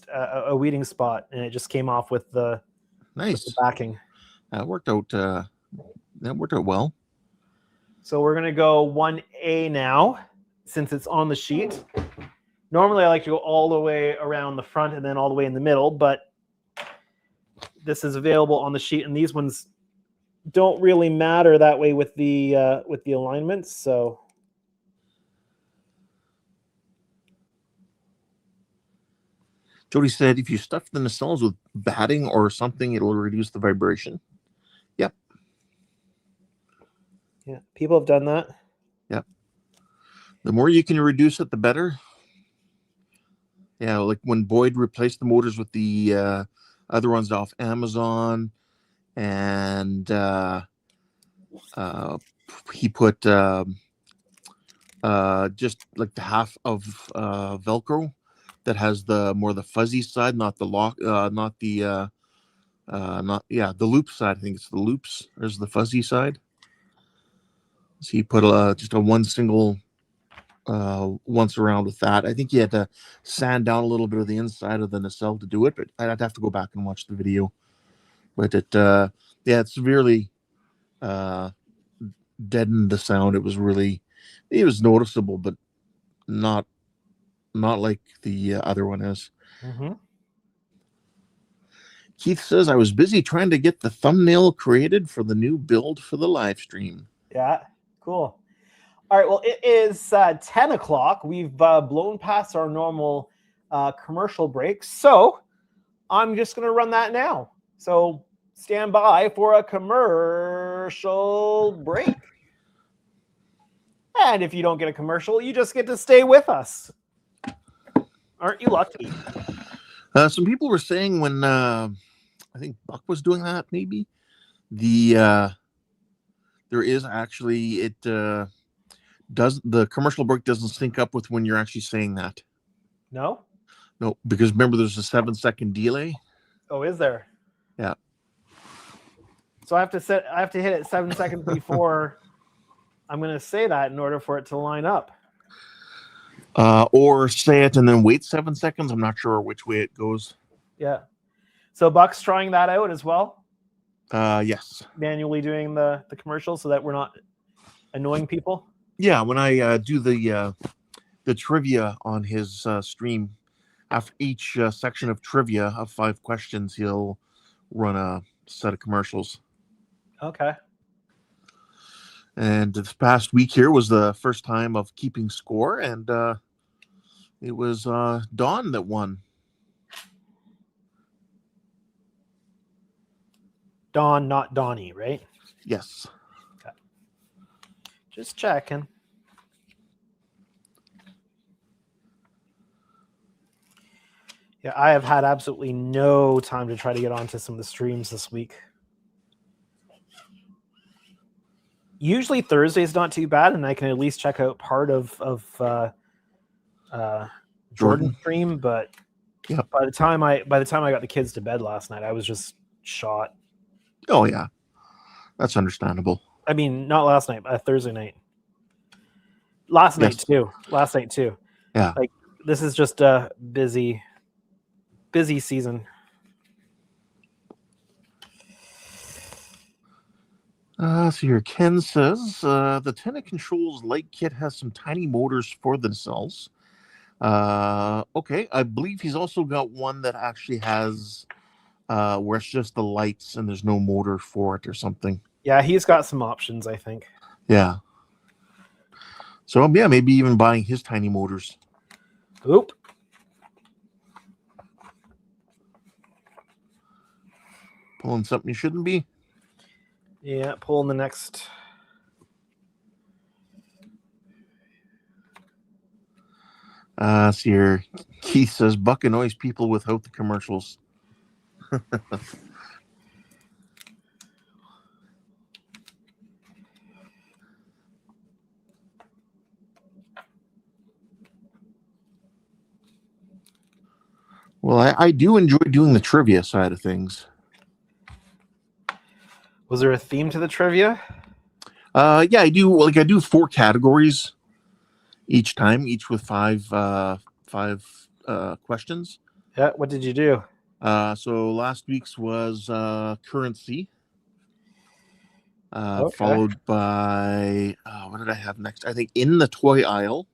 a weeding spot, and it just came off with the backing. That worked out. That worked out well. So we're gonna go 1A now, since it's on the sheet. Normally, I like to go all the way around the front and then all the way in the middle, but this is available on the sheet, and these ones don't really matter that way with the alignments. So. Jody said, if you stuff the nacelles with batting or something, it'll reduce the vibration. Yep. Yeah, people have done that. Yep. The more you can reduce it, the better. Yeah, like when Boyd replaced the motors with the other ones off Amazon, and he put just like the half of Velcro that has the fuzzy side, not the lock, the loop side. I think it's the loops. There's the fuzzy side. So he put just a one single once around with that. I think he had to sand down a little bit of the inside of the nacelle to do it, but I'd have to go back and watch the video. But it severely deadened the sound. It was noticeable, but not like the other one is. Mm-hmm. Keith says, I was busy trying to get the thumbnail created for the new build for the live stream. Yeah, cool. All right, well, it is 10 o'clock. We've blown past our normal commercial break, so I'm just going to run that now. So stand by for a commercial break. And if you don't get a commercial, you just get to stay with us. Aren't you lucky? Some people were saying when I think Buck was doing that, maybe there is actually the commercial break doesn't sync up with when you're actually saying that. No, because remember there's a 7-second delay. Oh, is there? Yeah. So I have to hit it 7 seconds before I'm going to say that in order for it to line up. Or say it and then wait 7 seconds. I'm not sure which way it goes. Yeah. So Buck's trying that out as well? Yes. Manually doing the commercial so that we're not annoying people? Yeah, when I do the trivia on his stream, after each section of trivia of 5 questions, he'll run a set of commercials. Okay. And this past week here was the first time of keeping score, and it was Dawn that won. Dawn, not Donnie, right? Yes. Okay. Just checking. Yeah, I have had absolutely no time to try to get onto some of the streams this week. Usually Thursday's not too bad, and I can at least check out part of Jordan's stream. But yeah, by the time I got the kids to bed last night, I was just shot. Oh yeah, that's understandable. I mean, not last night, but Thursday night. Last night too. Yeah. Like this is just a busy season. So here, Ken says the Tenet Controls light kit has some tiny motors for the cells. Okay, I believe he's also got one that actually has where it's just the lights and there's no motor for it or something. Yeah, he's got some options, I think. Yeah. So yeah, maybe even buying his tiny motors. Oop. Pulling something you shouldn't be. Yeah, pulling the next. See here, Keith says Buck annoys people without the commercials. Well, I do enjoy doing the trivia side of things. Was there a theme to the trivia? Yeah, I do. Like I do 4 categories each time, each with five questions. Yeah, what did you do? So last week's was currency, Okay. followed by what did I have next? I think in the toy aisle.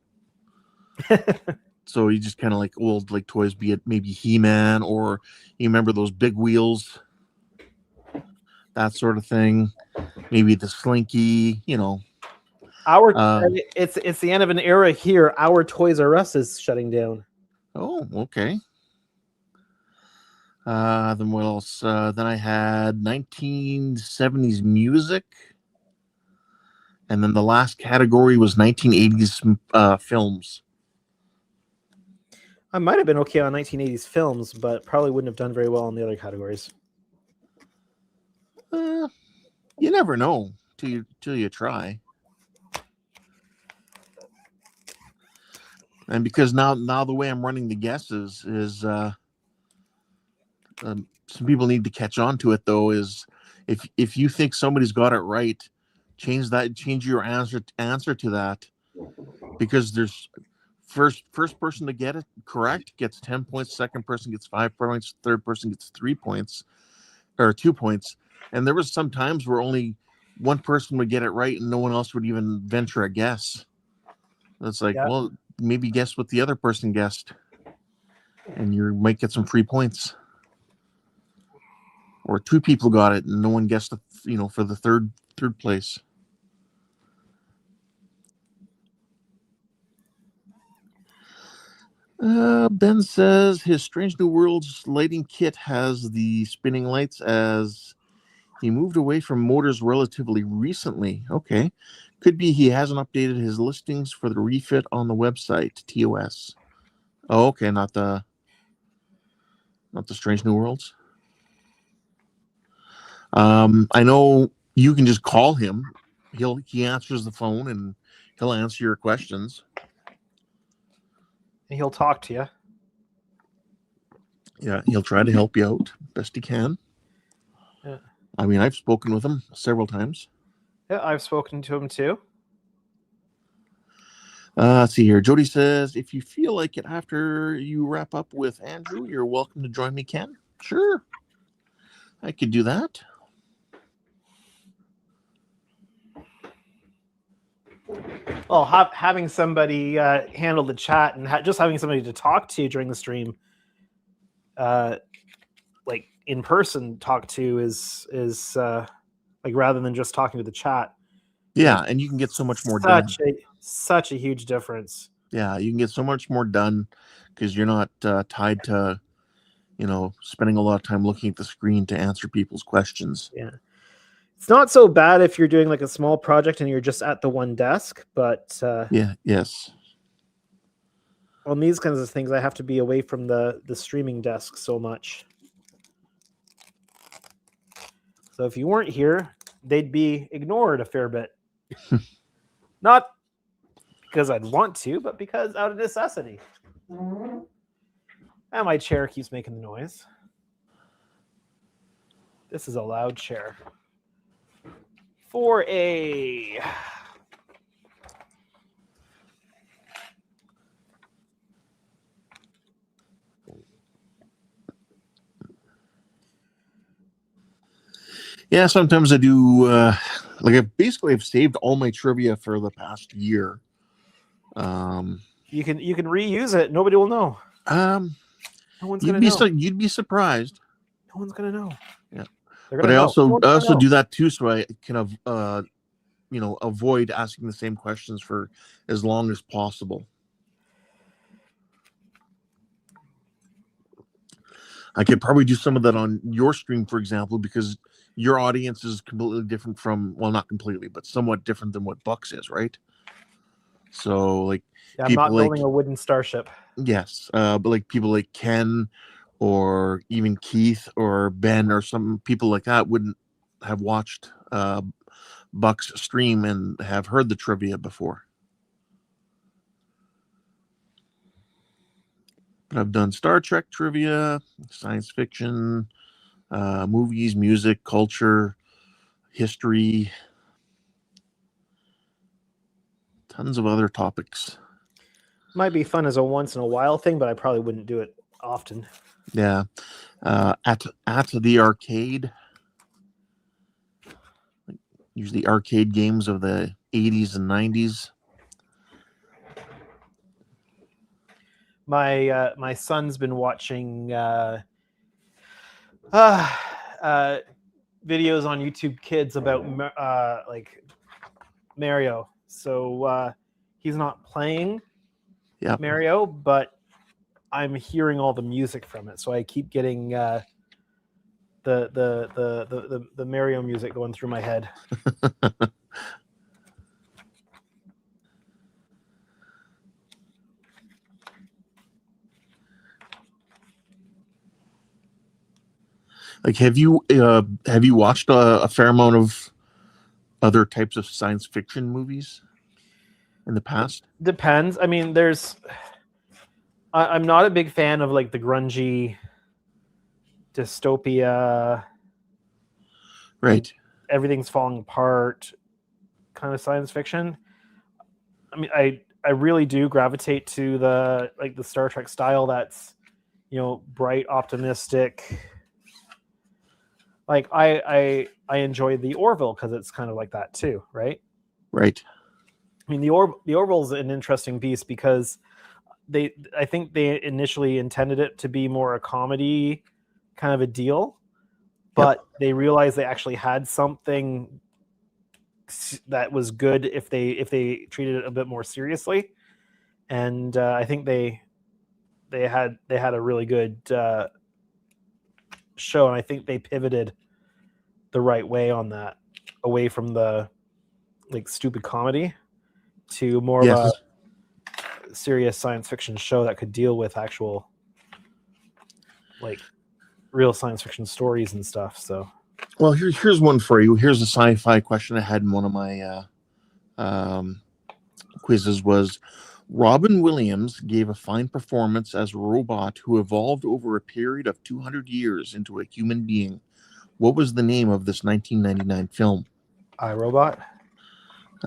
So you just kind of like old like toys, be it maybe He-Man or you remember those big wheels, that sort of thing. Maybe the Slinky, you know. It's the end of an era here. Our Toys R Us is shutting down. Oh, okay. Then what else? Then I had 1970s music. And then the last category was 1980s films. I might have been okay on 1980s films, but probably wouldn't have done very well in the other categories. You never know till you try. And because now the way I'm running the guesses is some people need to catch on to it though, is if you think somebody's got it right, change your answer to that, because there's first person to get it correct gets 10 points, second person gets 5 points, third person gets 3 points or 2 points. And there was some times where only one person would get it right and no one else would even venture a guess. It's like, well, maybe guess what the other person guessed and you might get some free points. Or 2 people got it and no one guessed for the third place. Ben says his Strange New Worlds lighting kit has the spinning lights as he moved away from motors relatively recently. Okay. Could be he hasn't updated his listings for the refit on the website, TOS. Oh, okay, not the Strange New Worlds. I know you can just call him. He answers the phone and he'll answer your questions. And he'll talk to you. Yeah, he'll try to help you out best he can. Yeah. I mean, I've spoken with him several times. Yeah, I've spoken to him too. Let's see here. Jody says, if you feel like it after you wrap up with Andrew, you're welcome to join me, Ken. Sure. I could do that. Well, having somebody handle the chat and just having somebody to talk to during the stream, like in person, talk to is like rather than just talking to the chat. Yeah, and you can get so much more done. Such a huge difference. Yeah, you can get so much more done because you're not tied to, spending a lot of time looking at the screen to answer people's questions. Yeah. It's not so bad if you're doing like a small project and you're just at the one desk, but yes. On these kinds of things, I have to be away from the streaming desk so much. So if you weren't here, they'd be ignored a fair bit. Not because I'd want to, but because out of necessity. And my chair keeps making the noise. This is a loud chair. 4A. Yeah, sometimes I do. Like I've saved all my trivia for the past year. You can reuse it. Nobody will know. Um, No one's gonna know. You'd be surprised. No one's gonna know. Yeah, They're but gonna I know. also do that too, so I can avoid asking the same questions for as long as possible. I could probably do some of that on your stream, for example, because your audience is completely different from, well, not completely, but somewhat different than what Bucks is, right? So, like, Yeah, I'm people not building a wooden starship. yes, but like people like Ken or even Keith or Ben or some people like that wouldn't have watched Buck's stream and have heard the trivia before. But I've done Star Trek trivia, science fiction, movies, music, culture, history, tons of other topics. Might be fun as a once in a while thing, but I probably wouldn't do it often. Yeah. At the arcade, usually arcade games of the 80s and 90s. My son's been watching videos on YouTube Kids about like Mario. So he's not playing Mario, but I'm hearing all the music from it. So I keep getting the Mario music going through my head. Like, have you watched a fair amount of other types of science fiction movies in the past? Depends. I mean, I'm not a big fan of like the grungy dystopia, right? Everything's falling apart kind of science fiction. I mean, I really do gravitate to the Star Trek style. That's bright, optimistic. Like I enjoy the Orville because it's kind of like that too, right? Right. I mean, the Orville's an interesting beast because I think they initially intended it to be more a comedy kind of a deal, but they realized they actually had something that was good if they treated it a bit more seriously, and I think they had a really good show, and I think they pivoted the right way on that, away from the like stupid comedy to more of a serious science fiction show that could deal with actual like real science fiction stories and stuff. So, well, here's one for you. Here's a sci-fi question I had in one of my quizzes. Was Robin Williams gave a fine performance as a robot who evolved over a period of 200 years into a human being. What was the name of this 1999 film? iRobot?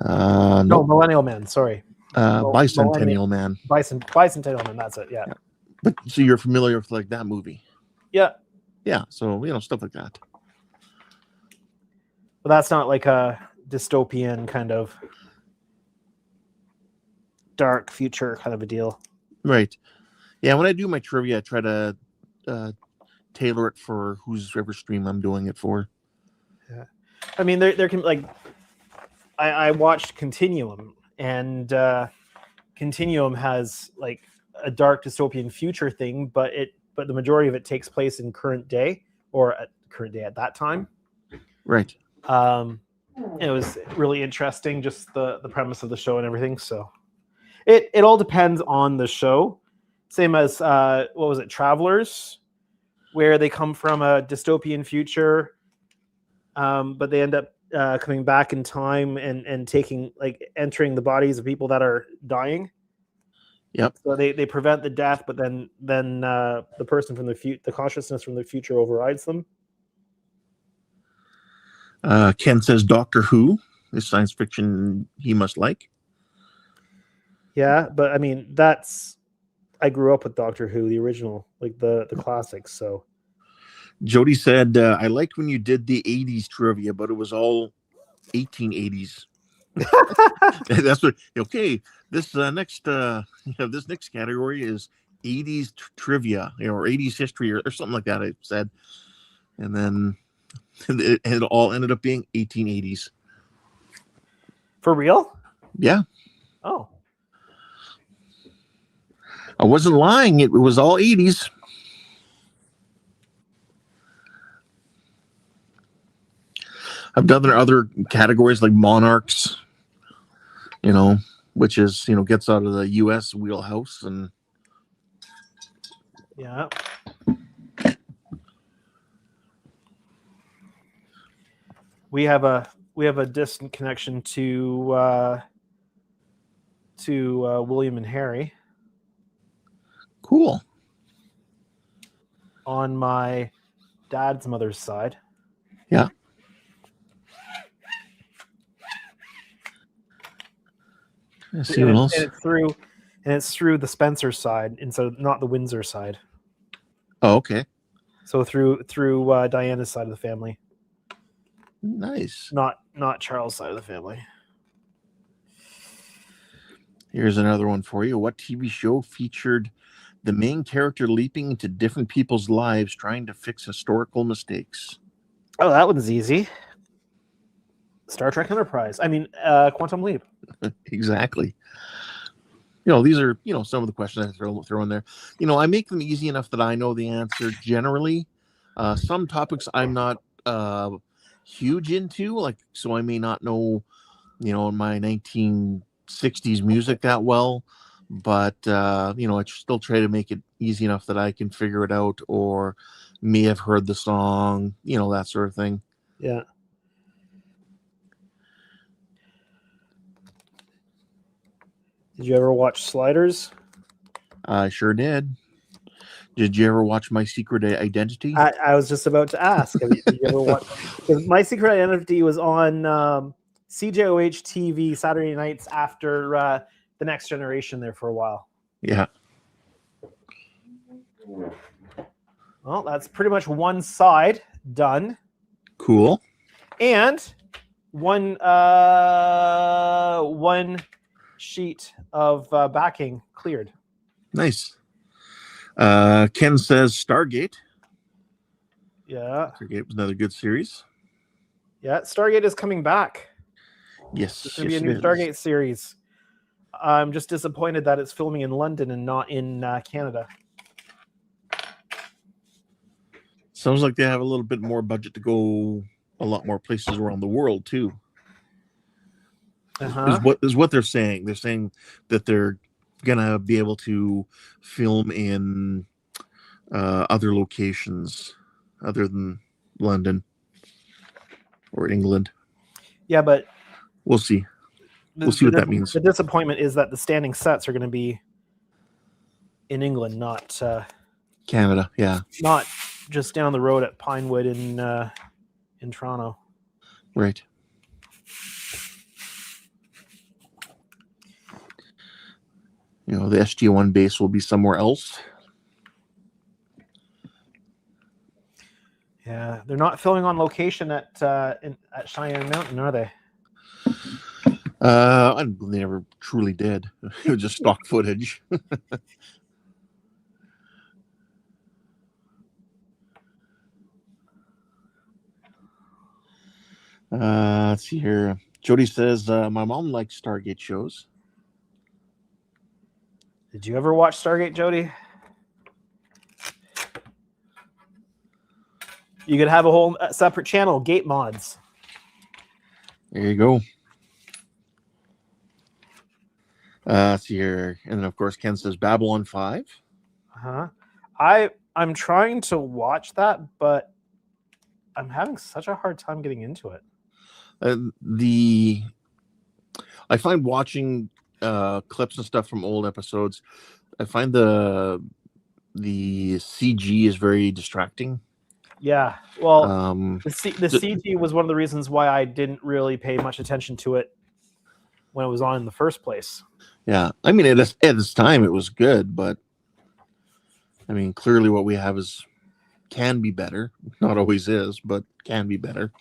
No, Millennial Man. Sorry. Bicentennial Man. Bicentennial Man. That's it. Yeah. But so you're familiar with like that movie? Yeah. Yeah. So stuff like that. But that's not like a dystopian kind of dark future kind of a deal. Right. Yeah. When I do my trivia, I try to tailor it for whoever stream I'm doing it for. Yeah. I mean, there can like I watched Continuum, and Continuum has like a dark dystopian future thing, but the majority of it takes place in current day at that time. Right. It was really interesting, just the premise of the show and everything. So it all depends on the show. Same as what was it, Travelers, where they come from a dystopian future, but they end up coming back in time and taking entering the bodies of people that are dying. Yep. So they prevent the death, but then the person from the consciousness from the future overrides them. Ken says Doctor Who is science fiction he must like. Yeah, but I mean I grew up with Doctor Who, the original, like the classics. So Jody said, I liked when you did the 80s trivia, but it was all 1880s. That's what, okay, this this next category is 80s trivia, or 80s history, or something like that, I said. And then it all ended up being 1880s. For real? Yeah. Oh. I wasn't lying. It was all 80s. I've done other categories like monarchs, which is, gets out of the U.S. wheelhouse. And yeah. We have a distant connection to William and Harry. Cool. On my dad's mother's side. Yeah. Let's see what else. And it's through the Spencer side, and so not the Windsor side. Oh, okay. So through Diana's side of the family. Nice. Not Charles' side of the family. Here's another one for you. What TV show featured the main character leaping into different people's lives trying to fix historical mistakes? Oh, that one's easy. Star Trek Enterprise. I mean, Quantum Leap. Exactly. These are, some of the questions I throw in there. I make them easy enough that I know the answer generally. Some topics I'm not huge into, so I may not know, my 1960s music that well, but, I still try to make it easy enough that I can figure it out or may have heard the song, that sort of thing. Yeah. Did you ever watch Sliders? I sure did. Did you ever watch My Secret Identity? I was just about to ask. Did you ever watch? My Secret Identity was on CJOH TV Saturday nights after The Next Generation there for a while. Yeah. Well, that's pretty much one side done. Cool. And one sheet of backing cleared. Nice. Ken says Stargate. Yeah. Stargate was another good series. Yeah, Stargate is coming back. Yes. There's going to be a new Stargate series. I'm just disappointed that it's filming in London and not in Canada. Sounds like they have a little bit more budget to go a lot more places around the world too. Is what they're saying. They're saying that they're gonna be able to film in other locations other than London or England. Yeah, but we'll see. We'll see what that means. The disappointment is that the standing sets are going to be in England, not Canada. Yeah, not just down the road at Pinewood in Toronto. Right. The SG-1 base will be somewhere else. Yeah, they're not filming on location at Cheyenne Mountain, are they? They never truly did. It was just stock footage. Let's see here. Jody says, my mom likes Stargate shows. Did you ever watch Stargate, Jody? You could have a whole separate channel, Gate Mods. There you go. Let's see here. And then, of course, Ken says Babylon 5. I'm trying to watch that, but I'm having such a hard time getting into it. I find watching clips and stuff from old episodes, I find the CG is very distracting. Yeah, well, the CG was one of the reasons why I didn't really pay much attention to it when it was on in the first place. Yeah, I mean, at this time it was good, but I mean, clearly what we have is can be better. Not always is, but can be better.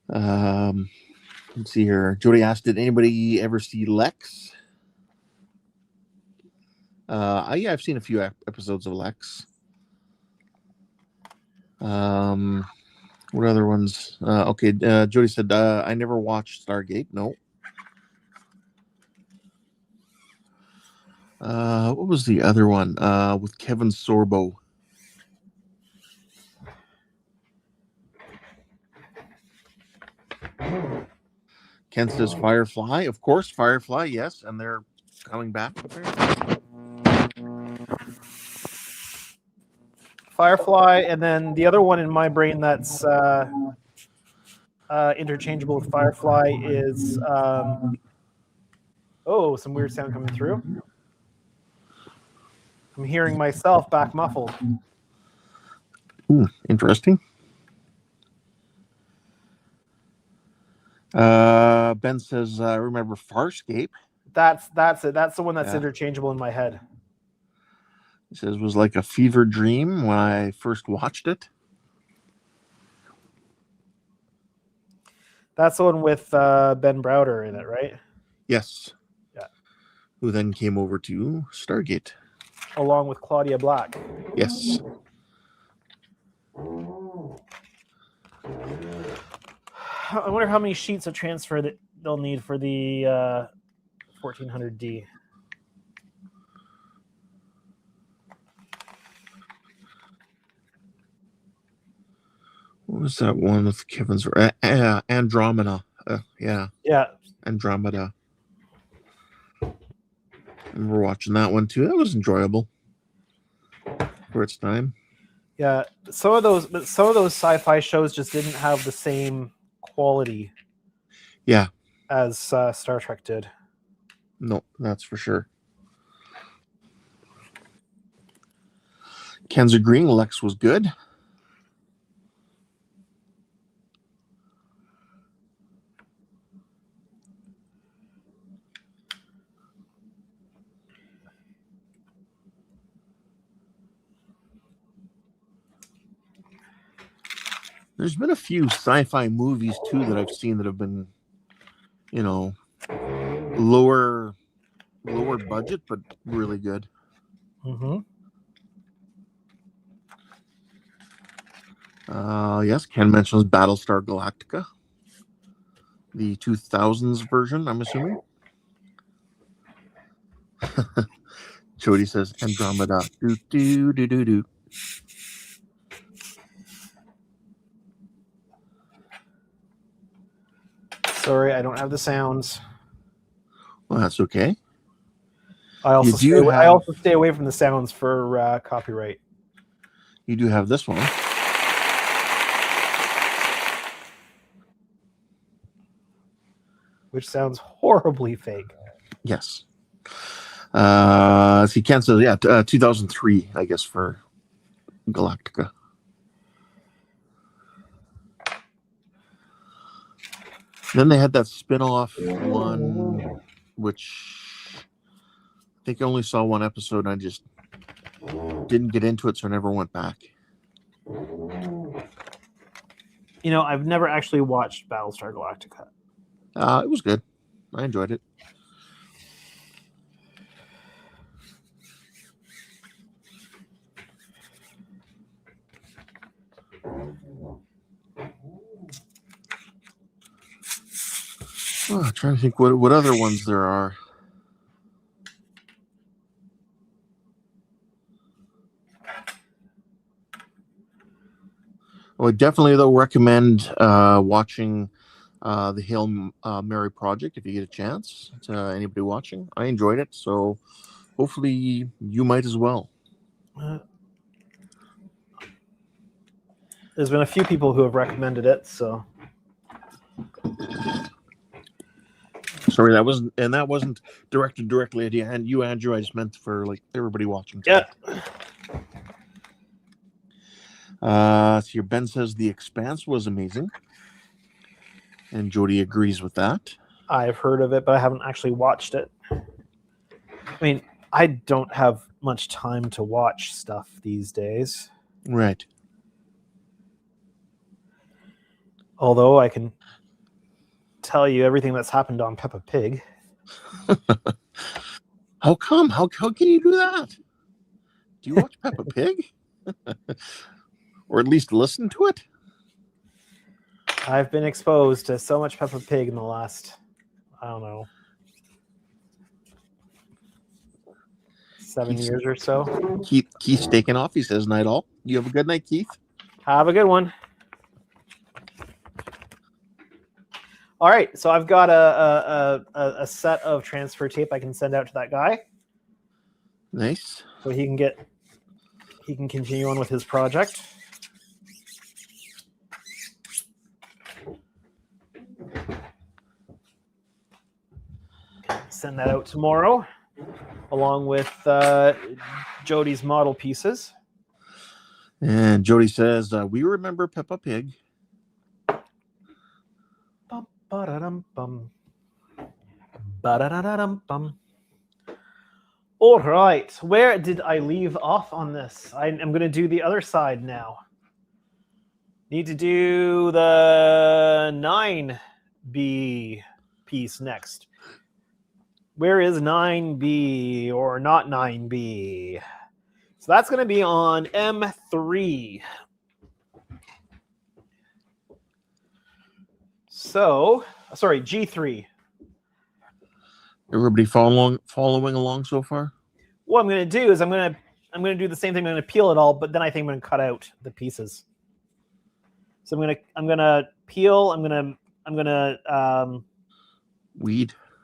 Let's see here. Jody asked, did anybody ever see Lex? Yeah, I've seen a few episodes of Lex. What other ones? Okay, Jody said, I never watched Stargate. No. What was the other one? With Kevin Sorbo. Ken says Firefly. Of course, Firefly, yes. And they're coming back. Firefly, and then the other one in my brain that's interchangeable with Firefly is some weird sound coming through. I'm hearing myself back muffled. Ooh, interesting. Ben says, I remember Farscape. That's it. That's the one that's interchangeable in my head. He says it was like a fever dream when I first watched it. That's the one with Ben Browder in it, right? Yes. Yeah. Who then came over to Stargate. Along with Claudia Black. Yes. I wonder how many sheets of transfer that they'll need for the 1400D. What was that one with Kevin's Andromeda? Yeah. Andromeda. I remember watching that one too. That was enjoyable for its time. Yeah, some of those sci-fi shows just didn't have the same quality. Yeah. As Star Trek did. No, that's for sure. Ken's agreeing Lex was good. There's been a few sci-fi movies too that I've seen that have been, lower budget but really good. Mm-hmm. Yes, Ken mentions Battlestar Galactica, the 2000s version, I'm assuming. Jody says Andromeda. Do do do do do. Sorry, I don't have the sounds. Well, that's okay. I also stay away from the sounds for copyright. You do have this one. Which sounds horribly fake. Yes. See, Ken says, 2003, I guess, for Galactica. Then they had that spin-off one, which I think I only saw one episode, and I just didn't get into it, so I never went back. I've never actually watched Battlestar Galactica. It was good. I enjoyed it. I'm trying to think what other ones there are. I would definitely, though, recommend watching the Hail Mary Project if you get a chance. To anybody watching, I enjoyed it, so hopefully you might as well. There's been a few people who have recommended it, so. Sorry, that wasn't directed directly at you, and you, Andrew. I just meant for everybody watching tonight. Yeah. So your Ben says The Expanse was amazing, and Jody agrees with that. I've heard of it, but I haven't actually watched it. I mean, I don't have much time to watch stuff these days. Right. Although I can tell you everything that's happened on Peppa Pig. How come? How can you do that? Do you watch Peppa Pig? Or at least listen to it? I've been exposed to so much Peppa Pig in the last, I don't know, 7 years or so. Keith's taking off. He says, night all. You have a good night, Keith. Have a good one. All right, so I've got a set of transfer tape I can send out to that guy. Nice. So he can continue on with his project. Send that out tomorrow, along with Jody's model pieces. And Jody says, we remember Peppa Pig. Bum, ba-da-dum, bum. Ba-da-da-da-dum, bum. All right, where did I leave off on this? I'm going to do the other side now. Need to do the 9B piece next. Where is 9B or not 9B? So that's going to be on M3. So, sorry, G3. Everybody following along so far? What I'm going to do is I'm going to do the same thing. I'm going to peel it all, but then I think I'm going to cut out the pieces. So I'm going to peel. I'm going to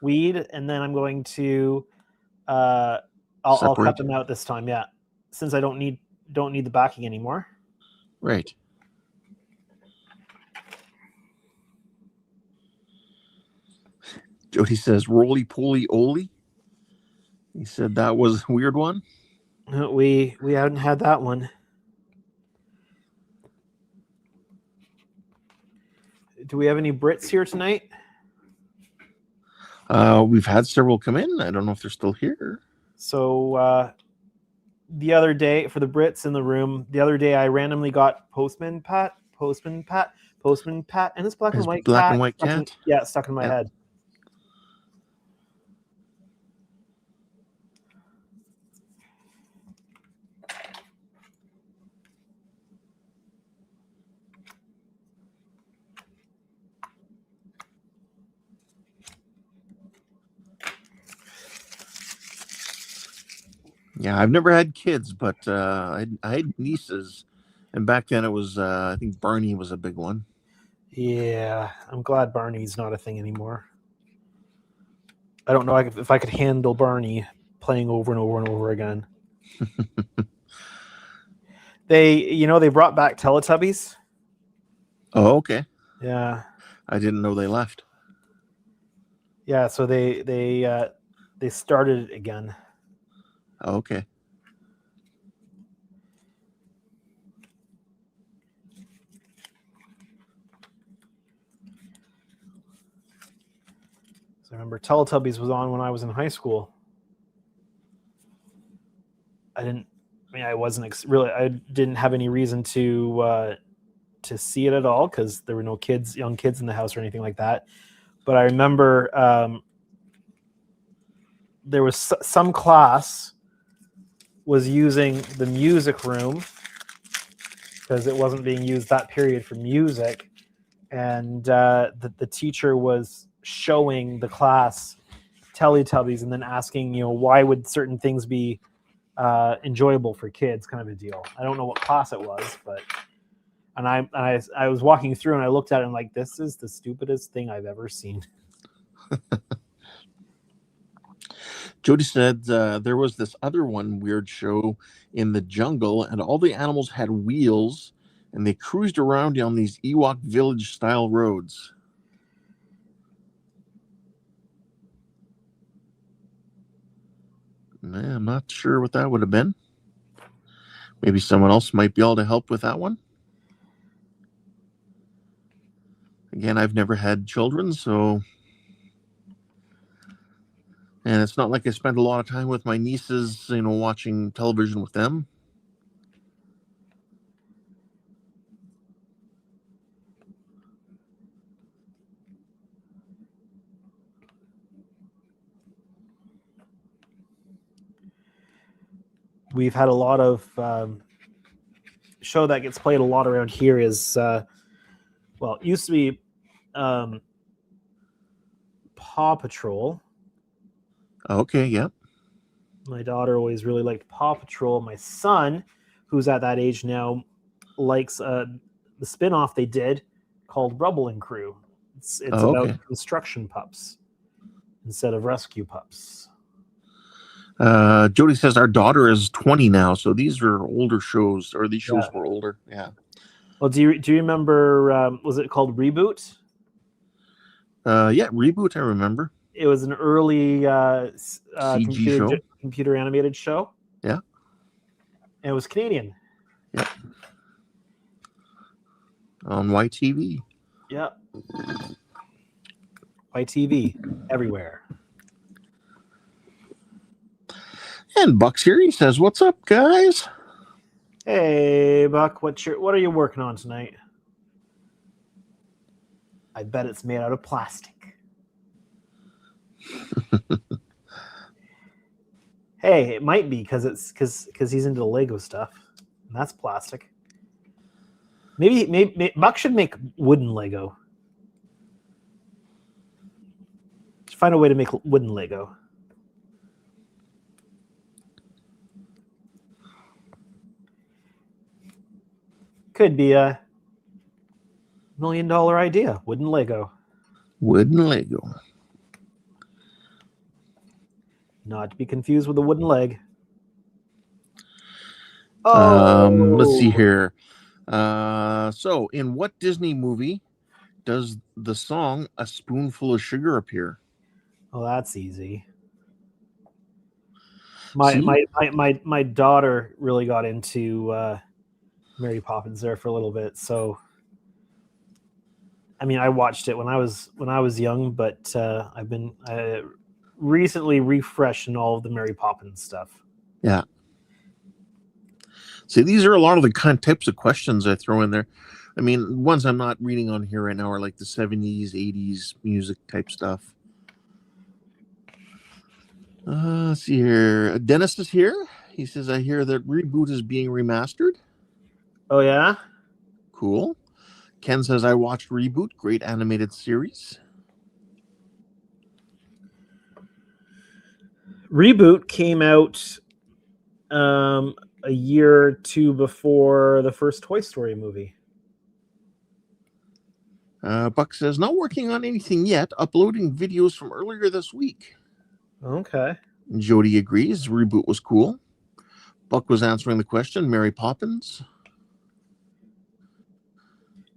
weed, and then I'm going to I'll cut them out this time. Yeah, since I don't need the backing anymore. Right. Jody says, roly poly oly. He said that was a weird one. We haven't had that one. Do we have any Brits here tonight? We've had several come in. I don't know if they're still here. So the other day, for the Brits in the room, I randomly got Postman Pat, and this black and white cat. Stuck in my head. Yeah, I've never had kids, but I had nieces, and back then it was I think Barney was a big one. Yeah, I'm glad Barney's not a thing anymore. I don't know if I could handle Barney playing over and over and over again. They brought back Teletubbies. Oh, okay. Yeah. I didn't know they left. Yeah, so they started it again. Oh, okay. So I remember Teletubbies was on when I was in high school. I didn't have any reason to see it at all because there were no young kids in the house or anything like that. But I remember there was some class was using the music room because it wasn't being used that period for music, and the teacher was showing the class Teletubbies and then asking, why would certain things be enjoyable for kids, kind of a deal. I don't know what class it was, but I was walking through and I looked at it and like, this is the stupidest thing I've ever seen. Jody said there was this other one weird show in the jungle, and all the animals had wheels, and they cruised around on these Ewok village style roads. I'm not sure what that would have been. Maybe someone else might be able to help with that one. Again, I've never had children, so And it's not like I spend a lot of time with my nieces, watching television with them. We've had a lot of show that gets played a lot around here is it used to be Paw Patrol. Okay, yeah. My daughter always really liked Paw Patrol. My son, who's at that age now, likes the spin-off they did called Rubble and Crew. It's about Okay. construction pups instead of rescue pups. Jody says our daughter is 20 now, so these are older shows, or these shows were older. Yeah. Well, do you remember? Was it called Reboot? Yeah, Reboot. I remember. It was an early CG show. computer animated show. Yeah. And it was Canadian. Yeah. On YTV. Yeah. YTV everywhere. And Buck's here. He says, "What's up, guys?" Hey, Buck. What are you working on tonight? I bet it's made out of plastic. Hey, it might be because he's into the Lego stuff, and that's plastic. Maybe Buck should make wooden Lego. Just find a way to make wooden Lego. Could be a $1 million idea. Wooden Lego. Wooden Lego. Not to be confused with a wooden leg. Let's see here. So, in what Disney movie does the song "A Spoonful of Sugar" appear? Oh, that's easy. My daughter really got into Mary Poppins there for a little bit. So, I mean, I watched it when I was young, but I've been recently refreshing all of the Mary Poppins stuff. Yeah. See, these are a lot of the types of questions I throw in there. I mean, ones I'm not reading on here right now are like the 70s, 80s music type stuff. Let's see here. Dennis is here. He says, "I hear that Reboot is being remastered." Oh, yeah? Cool. Ken says, "I watched Reboot. Great animated series." Reboot came out a year or two before the first Toy Story movie. Buck says, "Not working on anything yet. Uploading videos from earlier this week." Okay. Jody agrees. Reboot was cool. Buck was answering the question. Mary Poppins.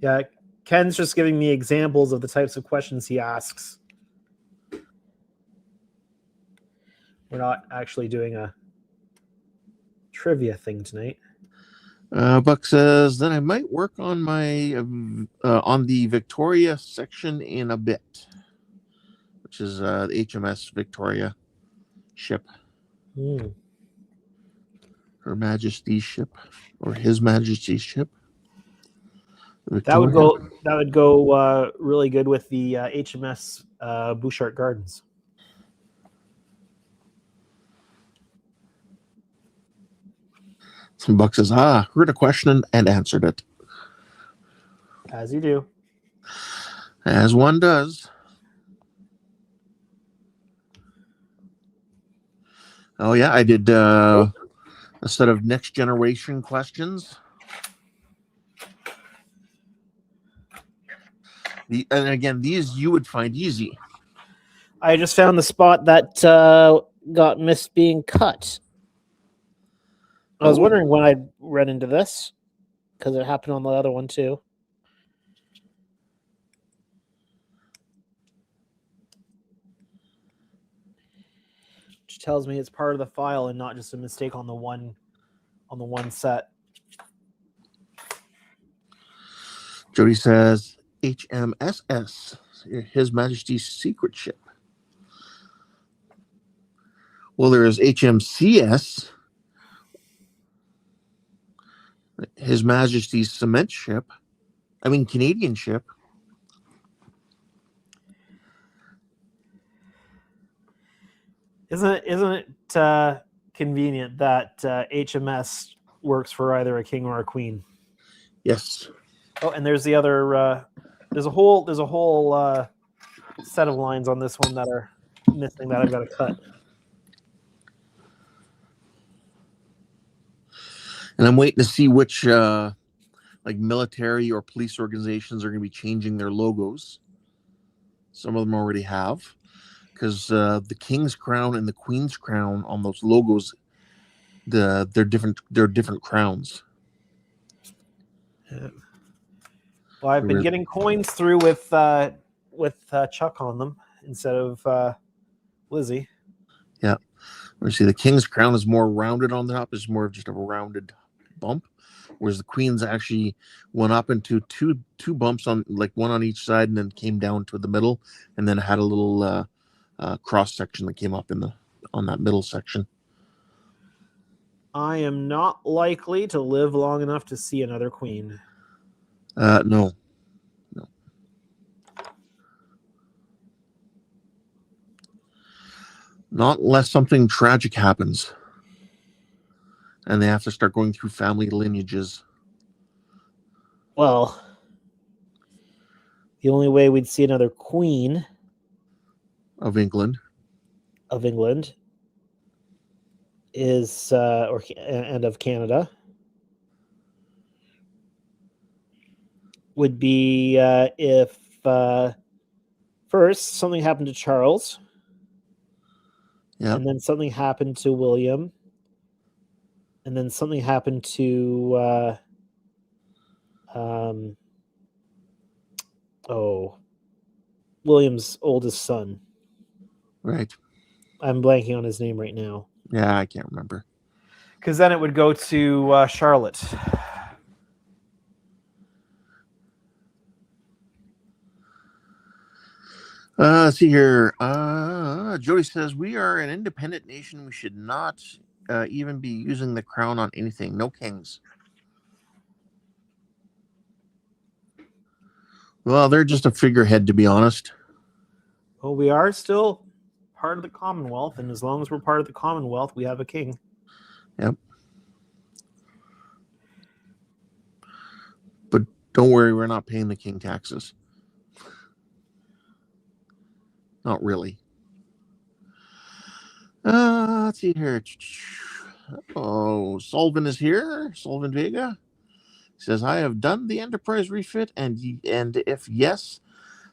Yeah, Ken's just giving me examples of the types of questions he asks. We're not actually doing a trivia thing tonight. Buck says, "Then I might work on my on the Victoria section in a bit," which is the HMS Victoria ship. Her Majesty's ship, or His Majesty's ship. Victoria. That would go really good with the HMS Bouchard Gardens. Some Buck says, "Heard a question and answered it." As you do. As one does. Oh, yeah, I did a set of next generation questions. And again, these you would find easy. I just found the spot that got missed being cut. I was wondering when I'd run into this, because it happened on the other one too. Which tells me it's part of the file and not just a mistake on the one set. Jody says, "HMSS, His Majesty's secret ship." Well, there is HMCS, His Majesty's Cement Ship. I mean, Canadian ship. Isn't it convenient that HMS works for either a king or a queen? Yes. Oh, and there's the other. There's a whole set of lines on this one that are missing that I've got to cut. And I'm waiting to see which like military or police organizations are going to be changing their logos. Some of them already have, because the King's Crown and the Queen's Crown on those logos, they're different. They're different crowns. Yeah. Well, I've been getting coins through with Chuck on them instead of Lizzie. Yeah. We see the King's Crown is more rounded on the top. It's more of just a rounded bump, whereas the Queen's actually went up into two bumps on, like one on each side, and then came down to the middle, and then had a little cross section that came up on that middle section. I am not likely to live long enough to see another queen. No. Not unless something tragic happens and they have to start going through family lineages. Well, the only way we'd see another queen of England is and of Canada would be if first something happened to Charles. Yep. And then something happened to William. And then something happened to William's oldest son. Right. I'm blanking on his name right now. Yeah, I can't remember. Because then it would go to Charlotte. Let's see here. Jody says, we are an independent nation. We should not even be using the crown on anything. No kings. Well, they're just a figurehead, to be honest. Well, we are still part of the Commonwealth, and as long as we're part of the Commonwealth, we have a king. Yep. But don't worry, we're not paying the king taxes. Not really. Let's see here. Oh, Solvin is here. Solvin Vega says, I have done the Enterprise refit, and if yes,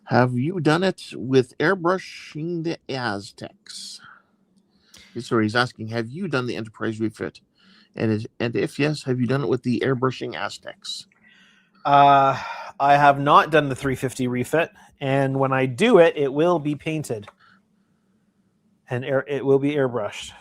have you done it with airbrushing the Aztecs? Sorry, he's asking, have you done the Enterprise refit? And if yes, have you done it with the airbrushing Aztecs? I have not done the 350 refit, and when I do it, it will be painted. And it will be airbrushed.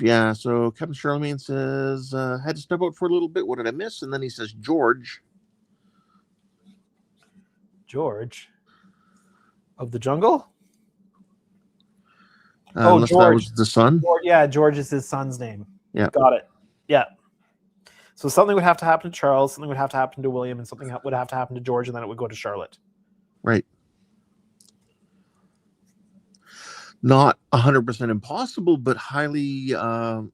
Yeah, so Captain Charlemagne says, had to step out for a little bit. What did I miss? And then he says, George. George? Of the jungle? Unless George. That was the son? George, yeah, George is his son's name. Yeah. Got it. Yeah. So something would have to happen to Charles, something would have to happen to William, and something would have to happen to George, and then it would go to Charlotte. Right. Not 100% impossible, but highly improbable.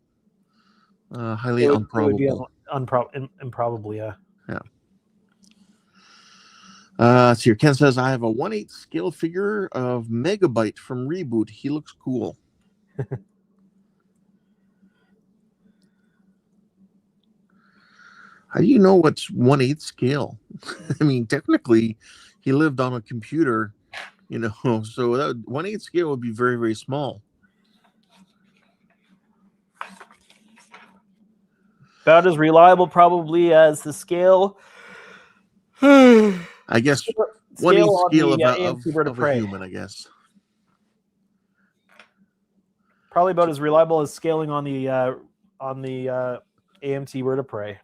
It would be improbable, yeah. Yeah. So here, Ken says, I have a 1/8 scale figure of Megabyte from Reboot. He looks cool. How do you know what's 1/8 scale? I mean, technically, he lived on a computer, so that 1/8 scale would be very, very small. About as reliable, probably, as the scale. I guess 1/8 scale of a human, I guess. Probably about as reliable as scaling on the AMT vertebrae.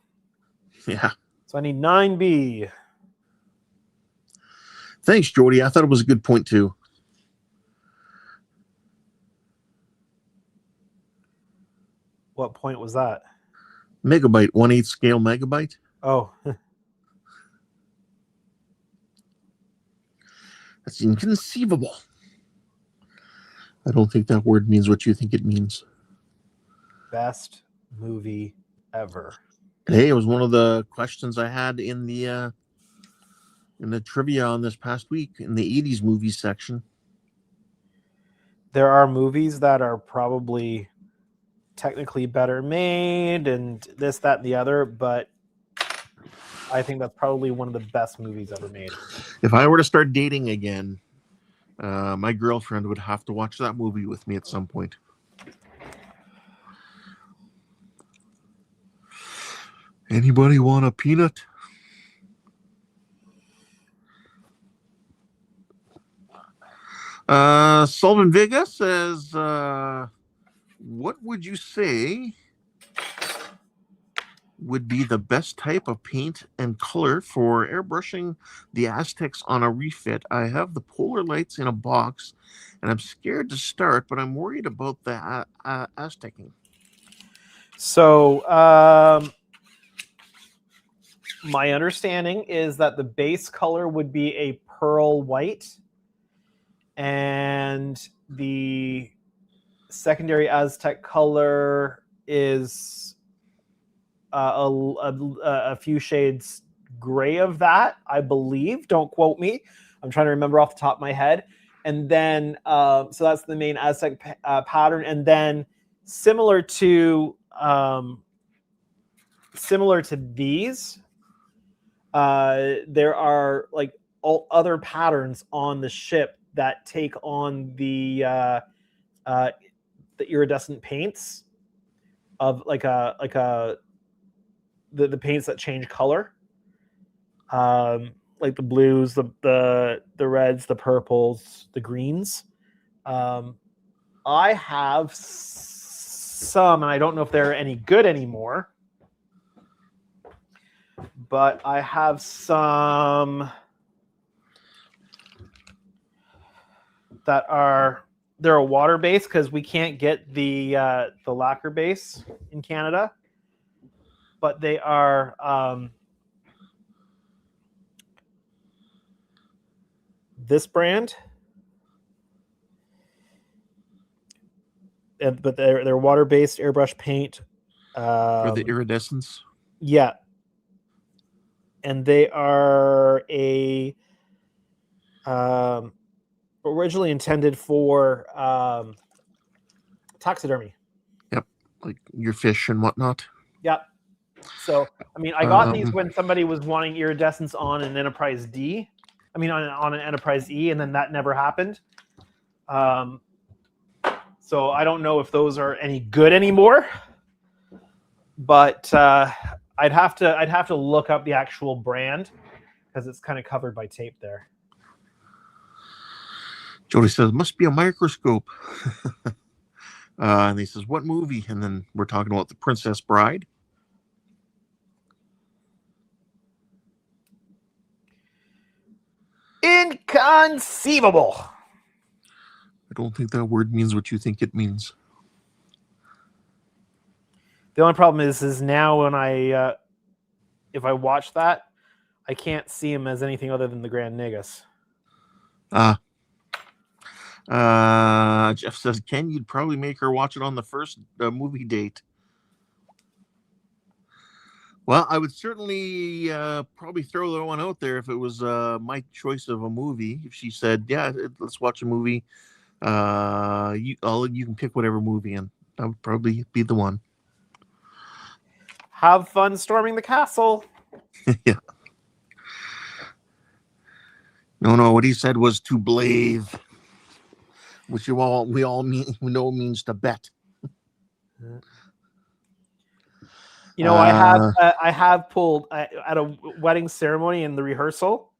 Yeah. So I need 9B. Thanks, Jody. I thought it was a good point too. What point was that? Megabyte, 1/8 scale megabyte. Oh, That's inconceivable. I don't think that word means what you think it means. best movie ever. Hey, it was one of the questions I had in the trivia on this past week in the 80s movies section. There are movies that are probably technically better made and this, that, and the other, but I think that's probably one of the best movies ever made. If I were to start dating again, my girlfriend would have to watch that movie with me at some point. Anybody want a peanut? Sullivan Vega says, what would you say would be the best type of paint and color for airbrushing the Aztecs on a refit? I have the polar lights in a box, and I'm scared to start, but I'm worried about the Aztecing. So, my understanding is that the base color would be a pearl white, and the secondary Aztec color is a few shades gray of that, I believe. Don't quote me. I'm trying to remember off the top of my head. And then, so that's the main Aztec pattern. And then similar to these, there are like all other patterns on the ship that take on the iridescent paints of the paints that change color, like the blues, the reds, the purples, the greens. I have some, and I don't know if they're any good anymore, but I have some that they're a water base because we can't get the lacquer base in Canada, but they are this brand, but they're water based airbrush paint For the iridescence. Yeah, and they are originally intended for taxidermy. Yep, like your fish and whatnot. Yep. So, I mean, I got these when somebody was wanting iridescence on an Enterprise D. I mean, on an Enterprise E, and then that never happened. So I don't know if those are any good anymore. But I'd have to look up the actual brand because it's kind of covered by tape there. Jody says, must be a microscope. And he says, what movie? And then we're talking about The Princess Bride. Inconceivable. I don't think that word means what you think it means. The only problem is now when if I watch that, I can't see him as anything other than the Grand Negus. Jeff says, Ken, you'd probably make her watch it on the first movie date. Well, I would certainly probably throw that one out there if it was my choice of a movie. If she said, yeah, let's watch a movie, you can pick whatever movie, and that would probably be the one. Have fun storming the castle. Yeah. No, what he said was to blave, which we all know means to bet. You know, I have pulled at a wedding ceremony in the rehearsal.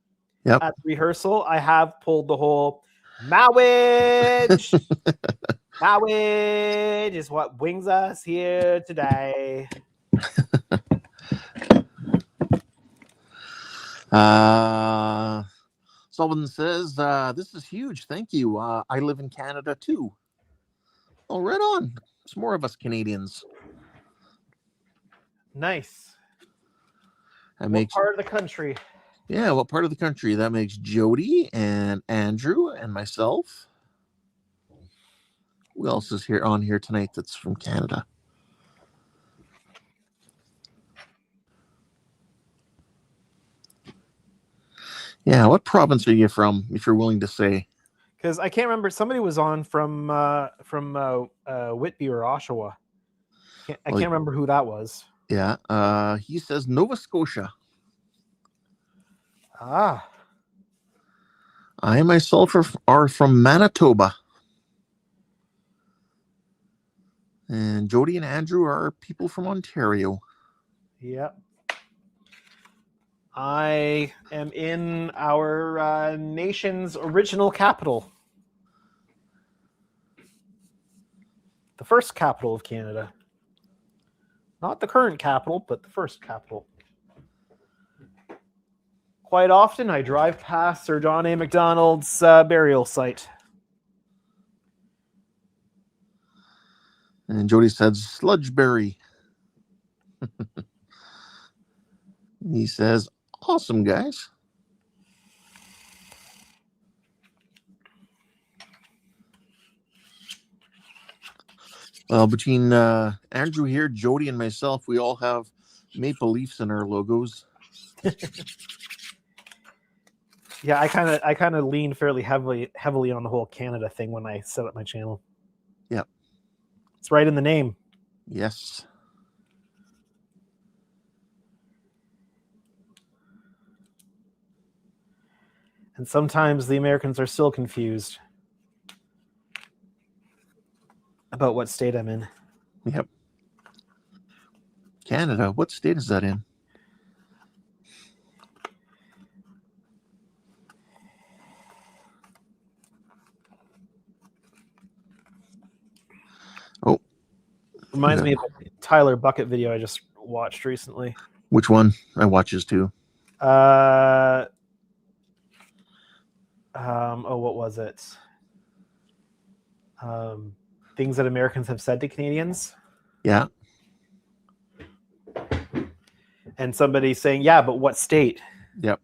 Yep. At the rehearsal, I have pulled the whole marriage. Marriage is what brings us here today. Sullivan says, this is huge. Thank you. I live in Canada too. Oh, right on. There's more of us Canadians. Nice. That What makes, part of the country? yeah, what part of the country? That makes Jody and Andrew and myself. Who else is here on here tonight that's from Canada? Yeah, what province are you from, if you're willing to say? Because I can't remember. Somebody was on from Whitby or Oshawa. I can't remember who that was. Yeah, he says Nova Scotia. Ah. I myself are from Manitoba. And Jody and Andrew are people from Ontario. Yep. I am in our nation's original capital. The first capital of Canada. Not the current capital, but the first capital. Quite often, I drive past Sir John A. Macdonald's burial site. And Jody said Sludgeberry. He says, awesome, guys. Well, between Andrew here, Jody, and myself, we all have maple leafs in our logos. Yeah, I kind of lean fairly heavily on the whole Canada thing when I set up my channel. Yep. It's right in the name. Yes. And sometimes the Americans are still confused about what state I'm in. Yep. Canada, what state is that in? Oh. Reminds me of a Tyler Bucket video I just watched recently. Which one? I watch his too. What was it? Things that Americans have said to Canadians. Yeah. And somebody saying, yeah, but what state? Yep.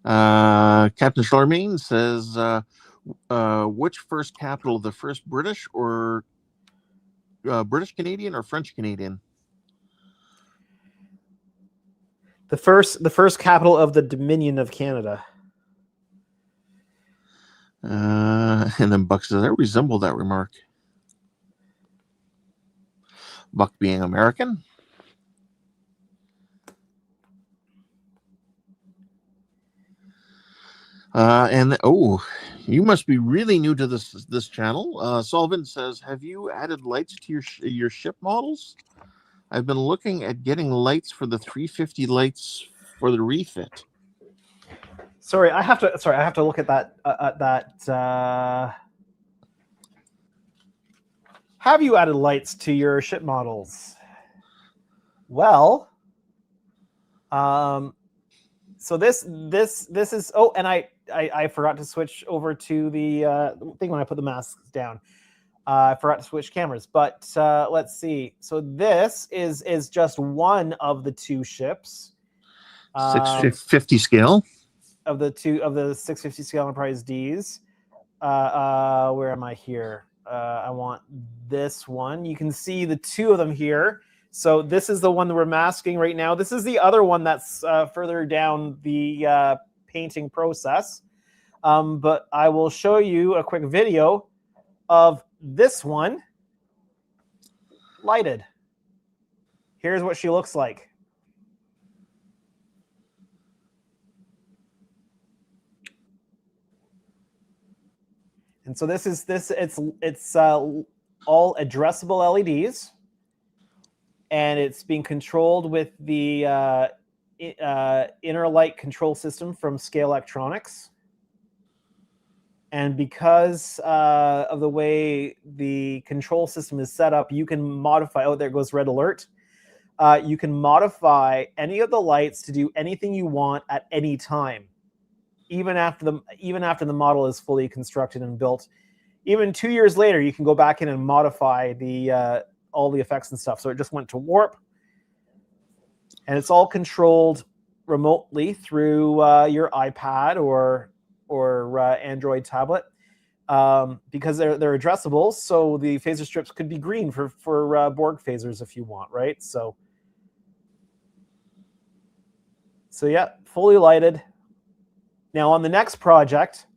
Captain Charlemagne says, which first capital, the first British or British Canadian or French Canadian? The first capital of the Dominion of Canada. And then Buck says, I resemble that remark. Buck being American. You must be really new to this channel. Sullivan says, have you added lights to your ship models? I've been looking at getting lights for the 350 lights for the refit. Sorry, I have to look at that. Have you added lights to your ship models? Well, so this is. Oh, and I forgot to switch over to the thing when I put the masks down. I forgot to switch cameras, but let's see. So this is just one of the two ships. 650 scale. Of the 650 scale Enterprise Ds. Where am I here? I want this one. You can see the two of them here. So this is the one that we're masking right now. This is the other one that's further down the painting process. But I will show you a quick video of this one lighted. Here's what she looks like. And so it's all addressable LEDs, and it's being controlled with the inner light control system from Scale Electronics. And because of the way the control system is set up, you can modify. Oh, there goes red alert. you can modify any of the lights to do anything you want at any time, even after the model is fully constructed and built. Even 2 years later, you can go back in and modify all the effects and stuff. So it just went to warp, and it's all controlled remotely through your iPad or Android tablet, because they're addressable. So the phaser strips could be green for Borg phasers if you want, right? So yeah, fully lighted. Now on the next project,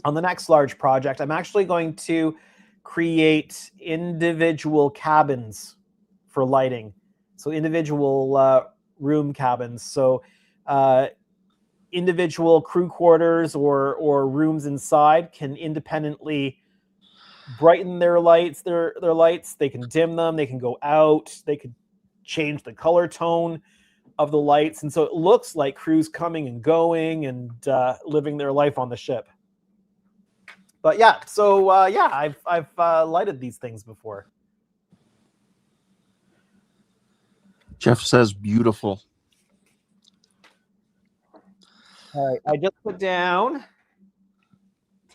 on the next large project, I'm actually going to create individual cabins for lighting. So individual room cabins. So individual crew quarters or rooms inside can independently brighten their lights. Their lights. They can dim them. They can go out. They could change the color tone of the lights, and so it looks like crews coming and going and living their life on the ship. But yeah, so yeah, I've lighted these things before. Jeff says beautiful. All right, I just put down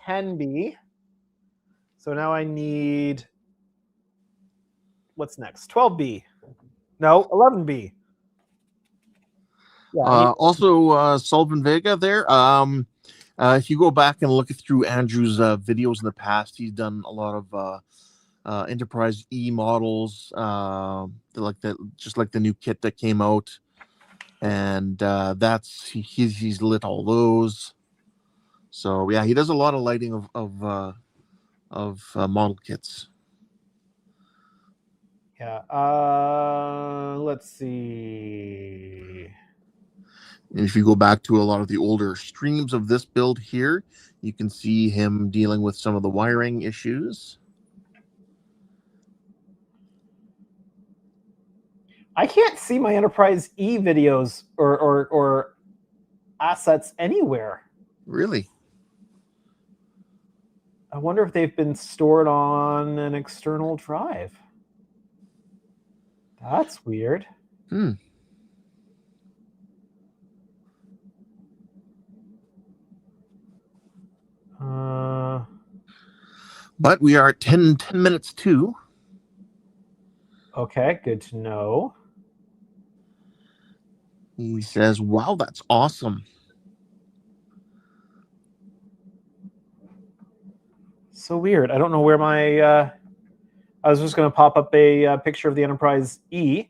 10B. So now I need, what's next? 12B. No, 11B. Yeah, also, Sullivan Vega there. If you go back and look through Andrew's videos in the past, he's done a lot of Enterprise E models, just like the new kit that came out, and he's lit all those. So yeah, he does a lot of lighting of model kits. Yeah. Let's see. And if you go back to a lot of the older streams of this build here, you can see him dealing with some of the wiring issues. I can't see my Enterprise E videos or assets anywhere. Really? I wonder if they've been stored on an external drive. That's weird. But we are at 10 minutes to. Okay, good to know. He says, wow, that's awesome. So weird. I don't know where my... I was just going to pop up a picture of the Enterprise E,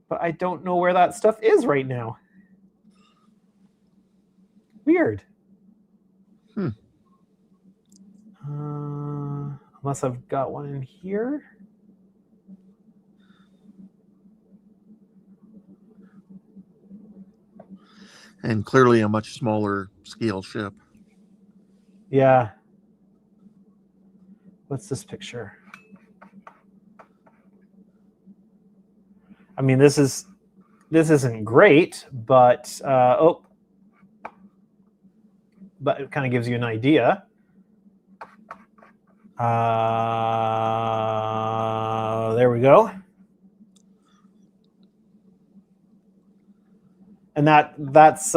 but I don't know where that stuff is right now. Weird. Unless I've got one in here. And clearly a much smaller scale ship. Yeah. What's this picture? I mean, this isn't great, but but it kind of gives you an idea. There we go. And that's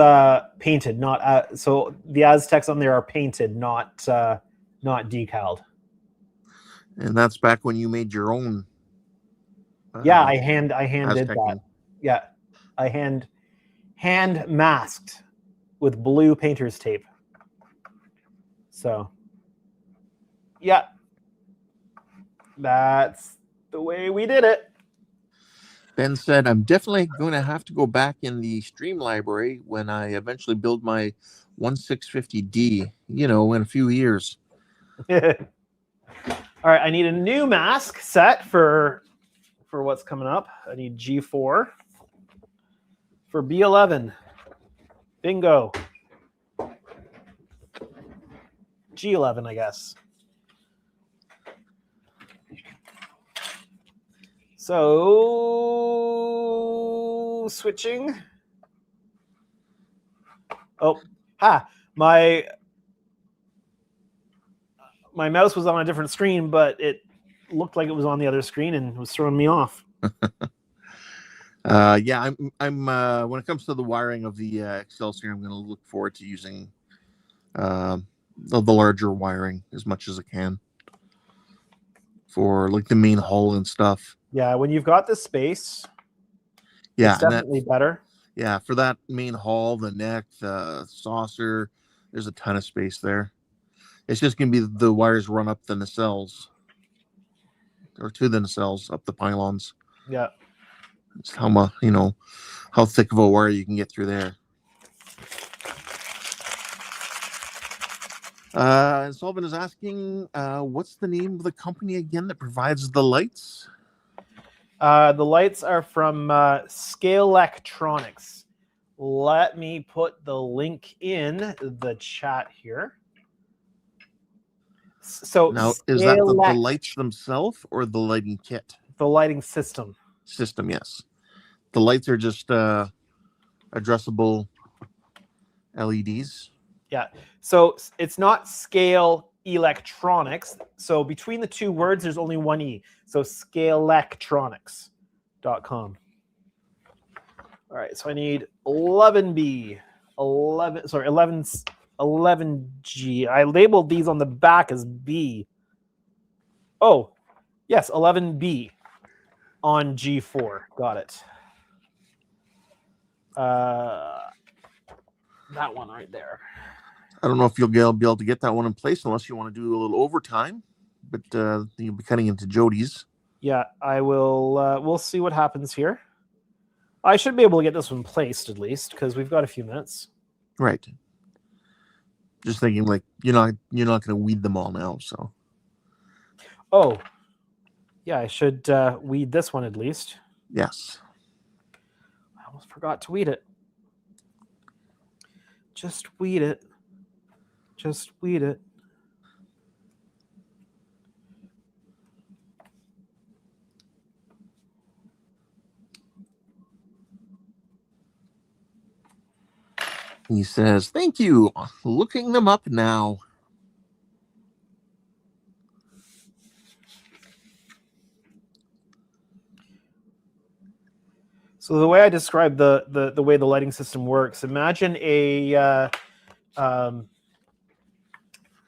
painted, not so the Aztecs on there are painted, not decaled. And that's back when you made your own. Yeah, I hand did that. Aztec. Yeah, I hand masked with blue painter's tape. So, yeah, that's the way we did it. Ben said, I'm definitely going to have to go back in the stream library when I eventually build my 1650D, in a few years. All right, I need a new mask set for what's coming up. I need G4 for B11. Bingo. G11, I guess. So switching. Oh, my mouse was on a different screen, but it looked like it was on the other screen and was throwing me off. Yeah, I'm when it comes to the wiring of the Excelsior, I'm going to look forward to using the larger wiring as much as I can for like the main hull and stuff. Yeah, when you've got the space, Yeah, it's and that definitely better. yeah, for that main hull, the neck, the saucer, there's a ton of space there. It's just going to be the wires run up the nacelles or to the nacelles up the pylons. Yeah. It's how much, how thick of a wire you can get through there. Sullivan is asking, what's the name of the company again that provides the lights? The lights are from Scale Electronics. Let me put the link in the chat here. So Now, is that the lights themselves or the lighting kit? The lighting system. System, yes. The lights are just addressable LEDs. Yeah. So it's not Scale Electronics. So between the two words, there's only one E. So scaleelectronics.com. All right. So I need 11B. 11G. I labeled these on the back as B. Oh, yes, 11B on G4. Got it. That one right there. I don't know if you'll be able to get that one in place unless you want to do a little overtime, but you'll be cutting into Jody's. Yeah, I will. We'll see what happens here. I should be able to get this one placed at least because we've got a few minutes. Right. Just thinking, like you're not going to weed them all now. So. Oh, yeah, I should weed this one at least. Yes. I almost forgot to weed it. Just weed it. Just weed it. He says, thank you. Looking them up now. So the way I describe the way the lighting system works, imagine a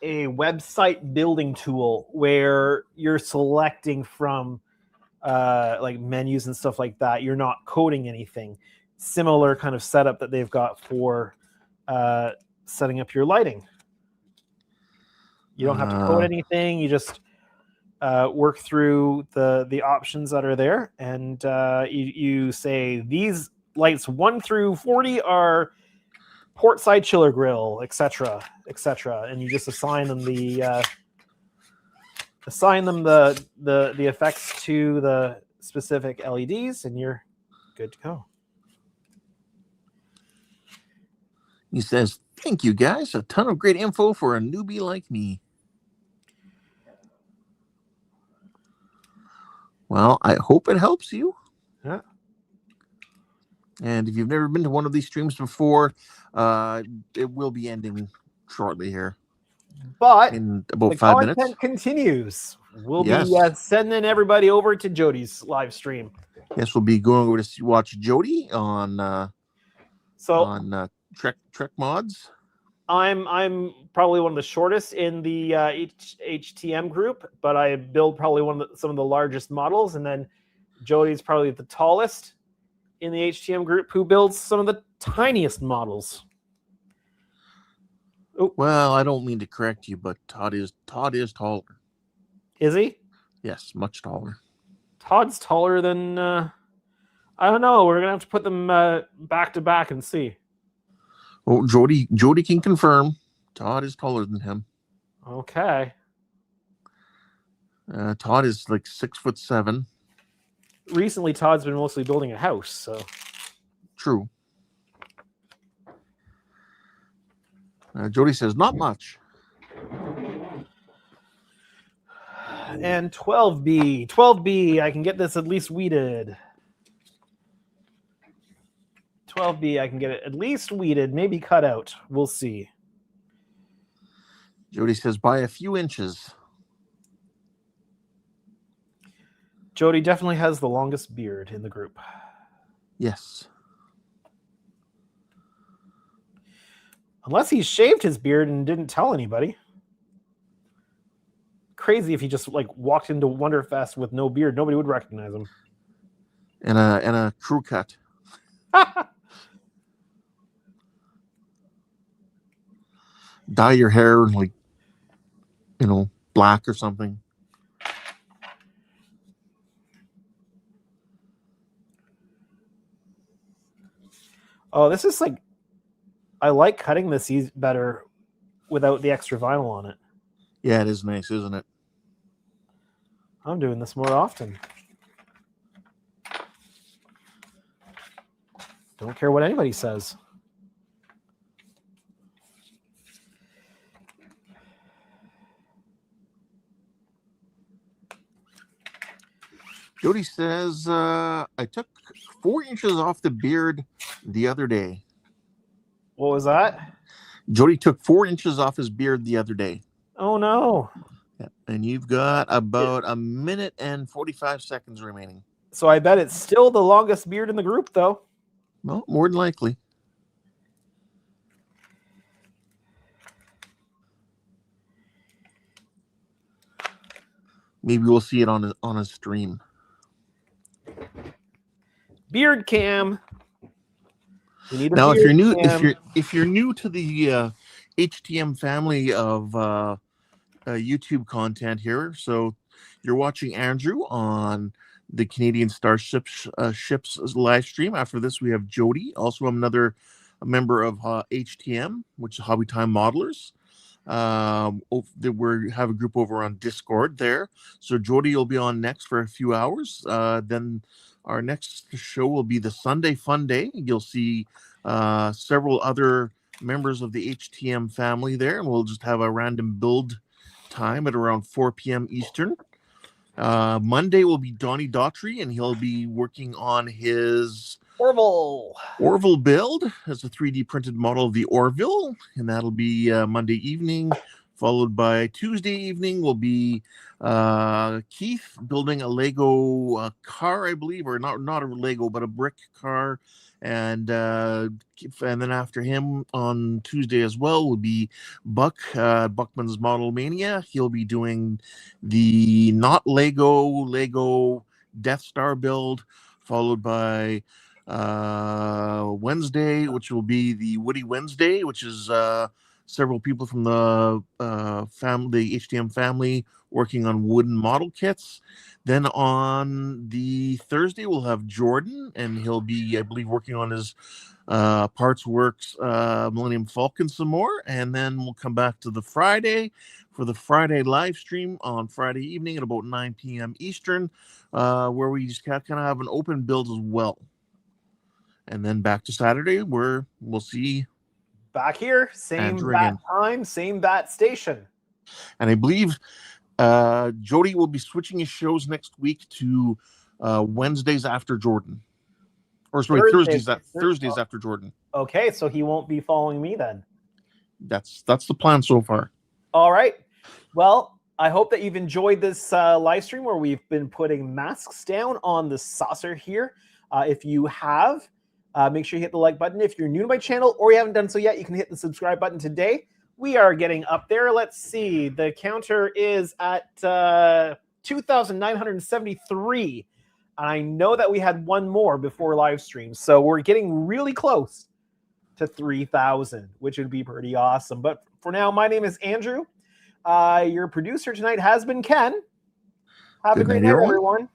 website building tool where you're selecting from like menus and stuff like that. You're not coding anything. Similar kind of setup that they've got for setting up your lighting. You don't have to code anything. You just work through the options that are there, and you say these lights 1 through 40 are port side chiller grill, etc., and you just assign them the effects to the specific LEDs, and you're good to go. He says, thank you, guys. A ton of great info for a newbie like me. Well, I hope it helps you. Yeah. And if you've never been to one of these streams before, it will be ending shortly here. But in about the 5 content minutes. Continues. We'll Yes. be sending everybody over to Jody's live stream. Yes, we'll be going over to watch Jody on Trek Mods. I'm probably one of the shortest in the HTM group, but I build probably some of the largest models, and then Jody's probably the tallest in the HTM group, who builds some of the tiniest models. Oh. Well, I don't mean to correct you, but Todd is taller. Is he? Yes, much taller. Todd's taller than I don't know. We're gonna have to put them back to back and see. Oh, Jody can confirm. Todd is taller than him. Okay. Todd is like 6'7". Recently, Todd's been mostly building a house, so. True. Jody says, not much. And 12B, I can get this at least weeded. 12B, I can get it at least weeded, maybe cut out. We'll see. Jody says, by a few inches. Jody definitely has the longest beard in the group. Yes. Unless he shaved his beard and didn't tell anybody. Crazy if he just like walked into Wonderfest with no beard. Nobody would recognize him. And a crew cut. Dye your hair like, black or something. Oh, this is like, I like cutting this better without the extra vinyl on it. Yeah, it is nice, isn't it? I'm doing this more often. Don't care what anybody says. Jody says, I took 4 inches off the beard the other day. What was that? Jody took 4 inches off his beard the other day. Oh, no. Yeah. And you've got about a minute and 45 seconds remaining. So I bet it's still the longest beard in the group, though. Well, more than likely. Maybe we'll see it on a stream. Beard cam. We need a Now, beard if you're new to the HTM family of YouTube content here, so you're watching Andrew on the Canadian Starships ships live stream. After this, we have Jody, also another member of HTM, which is Hobby Time Modelers. We have a group over on Discord there. So Jody will be on next for a few hours. Then our next show will be the Sunday Fun Day. You'll see several other members of the HTM family there, and we'll just have a random build time at around 4 p.m. Eastern. Monday will be Donnie Daughtry, and he'll be working on his Orville build as a 3D printed model of the Orville, and that'll be Monday evening, followed by Tuesday evening will be Keith building a Lego car, I believe, or not a Lego, but a brick car. And then after him on Tuesday as well will be Buck, Buckman's Model Mania. He'll be doing the not Lego Death Star build, followed by Wednesday, which will be the Woody Wednesday, which is several people from the HTM family working on wooden model kits. Then on the Thursday, we'll have Jordan, and he'll be, I believe, working on his Parts Works Millennium Falcon some more. And then we'll come back to the Friday for the Friday live stream on Friday evening at about 9 p.m. Eastern, where we just kind of have an open build as well. And then back to Saturday, where we'll see back here, same bat time, same bat station. And I believe Jody will be switching his shows next week to Wednesdays after Jordan. Or sorry, Thursdays after Jordan. Okay, so he won't be following me then. That's the plan so far. All right. Well, I hope that you've enjoyed this live stream where we've been putting masks down on the saucer here. If you have, make sure you hit the like button. If you're new to my channel or you haven't done so yet, you can hit the subscribe button today. We are getting up there. Let's see. The counter is at 2,973. I know that we had one more before live stream, so we're getting really close to 3,000, which would be pretty awesome. But for now, my name is Andrew. Your producer tonight has been Ken. Have a great night, everyone.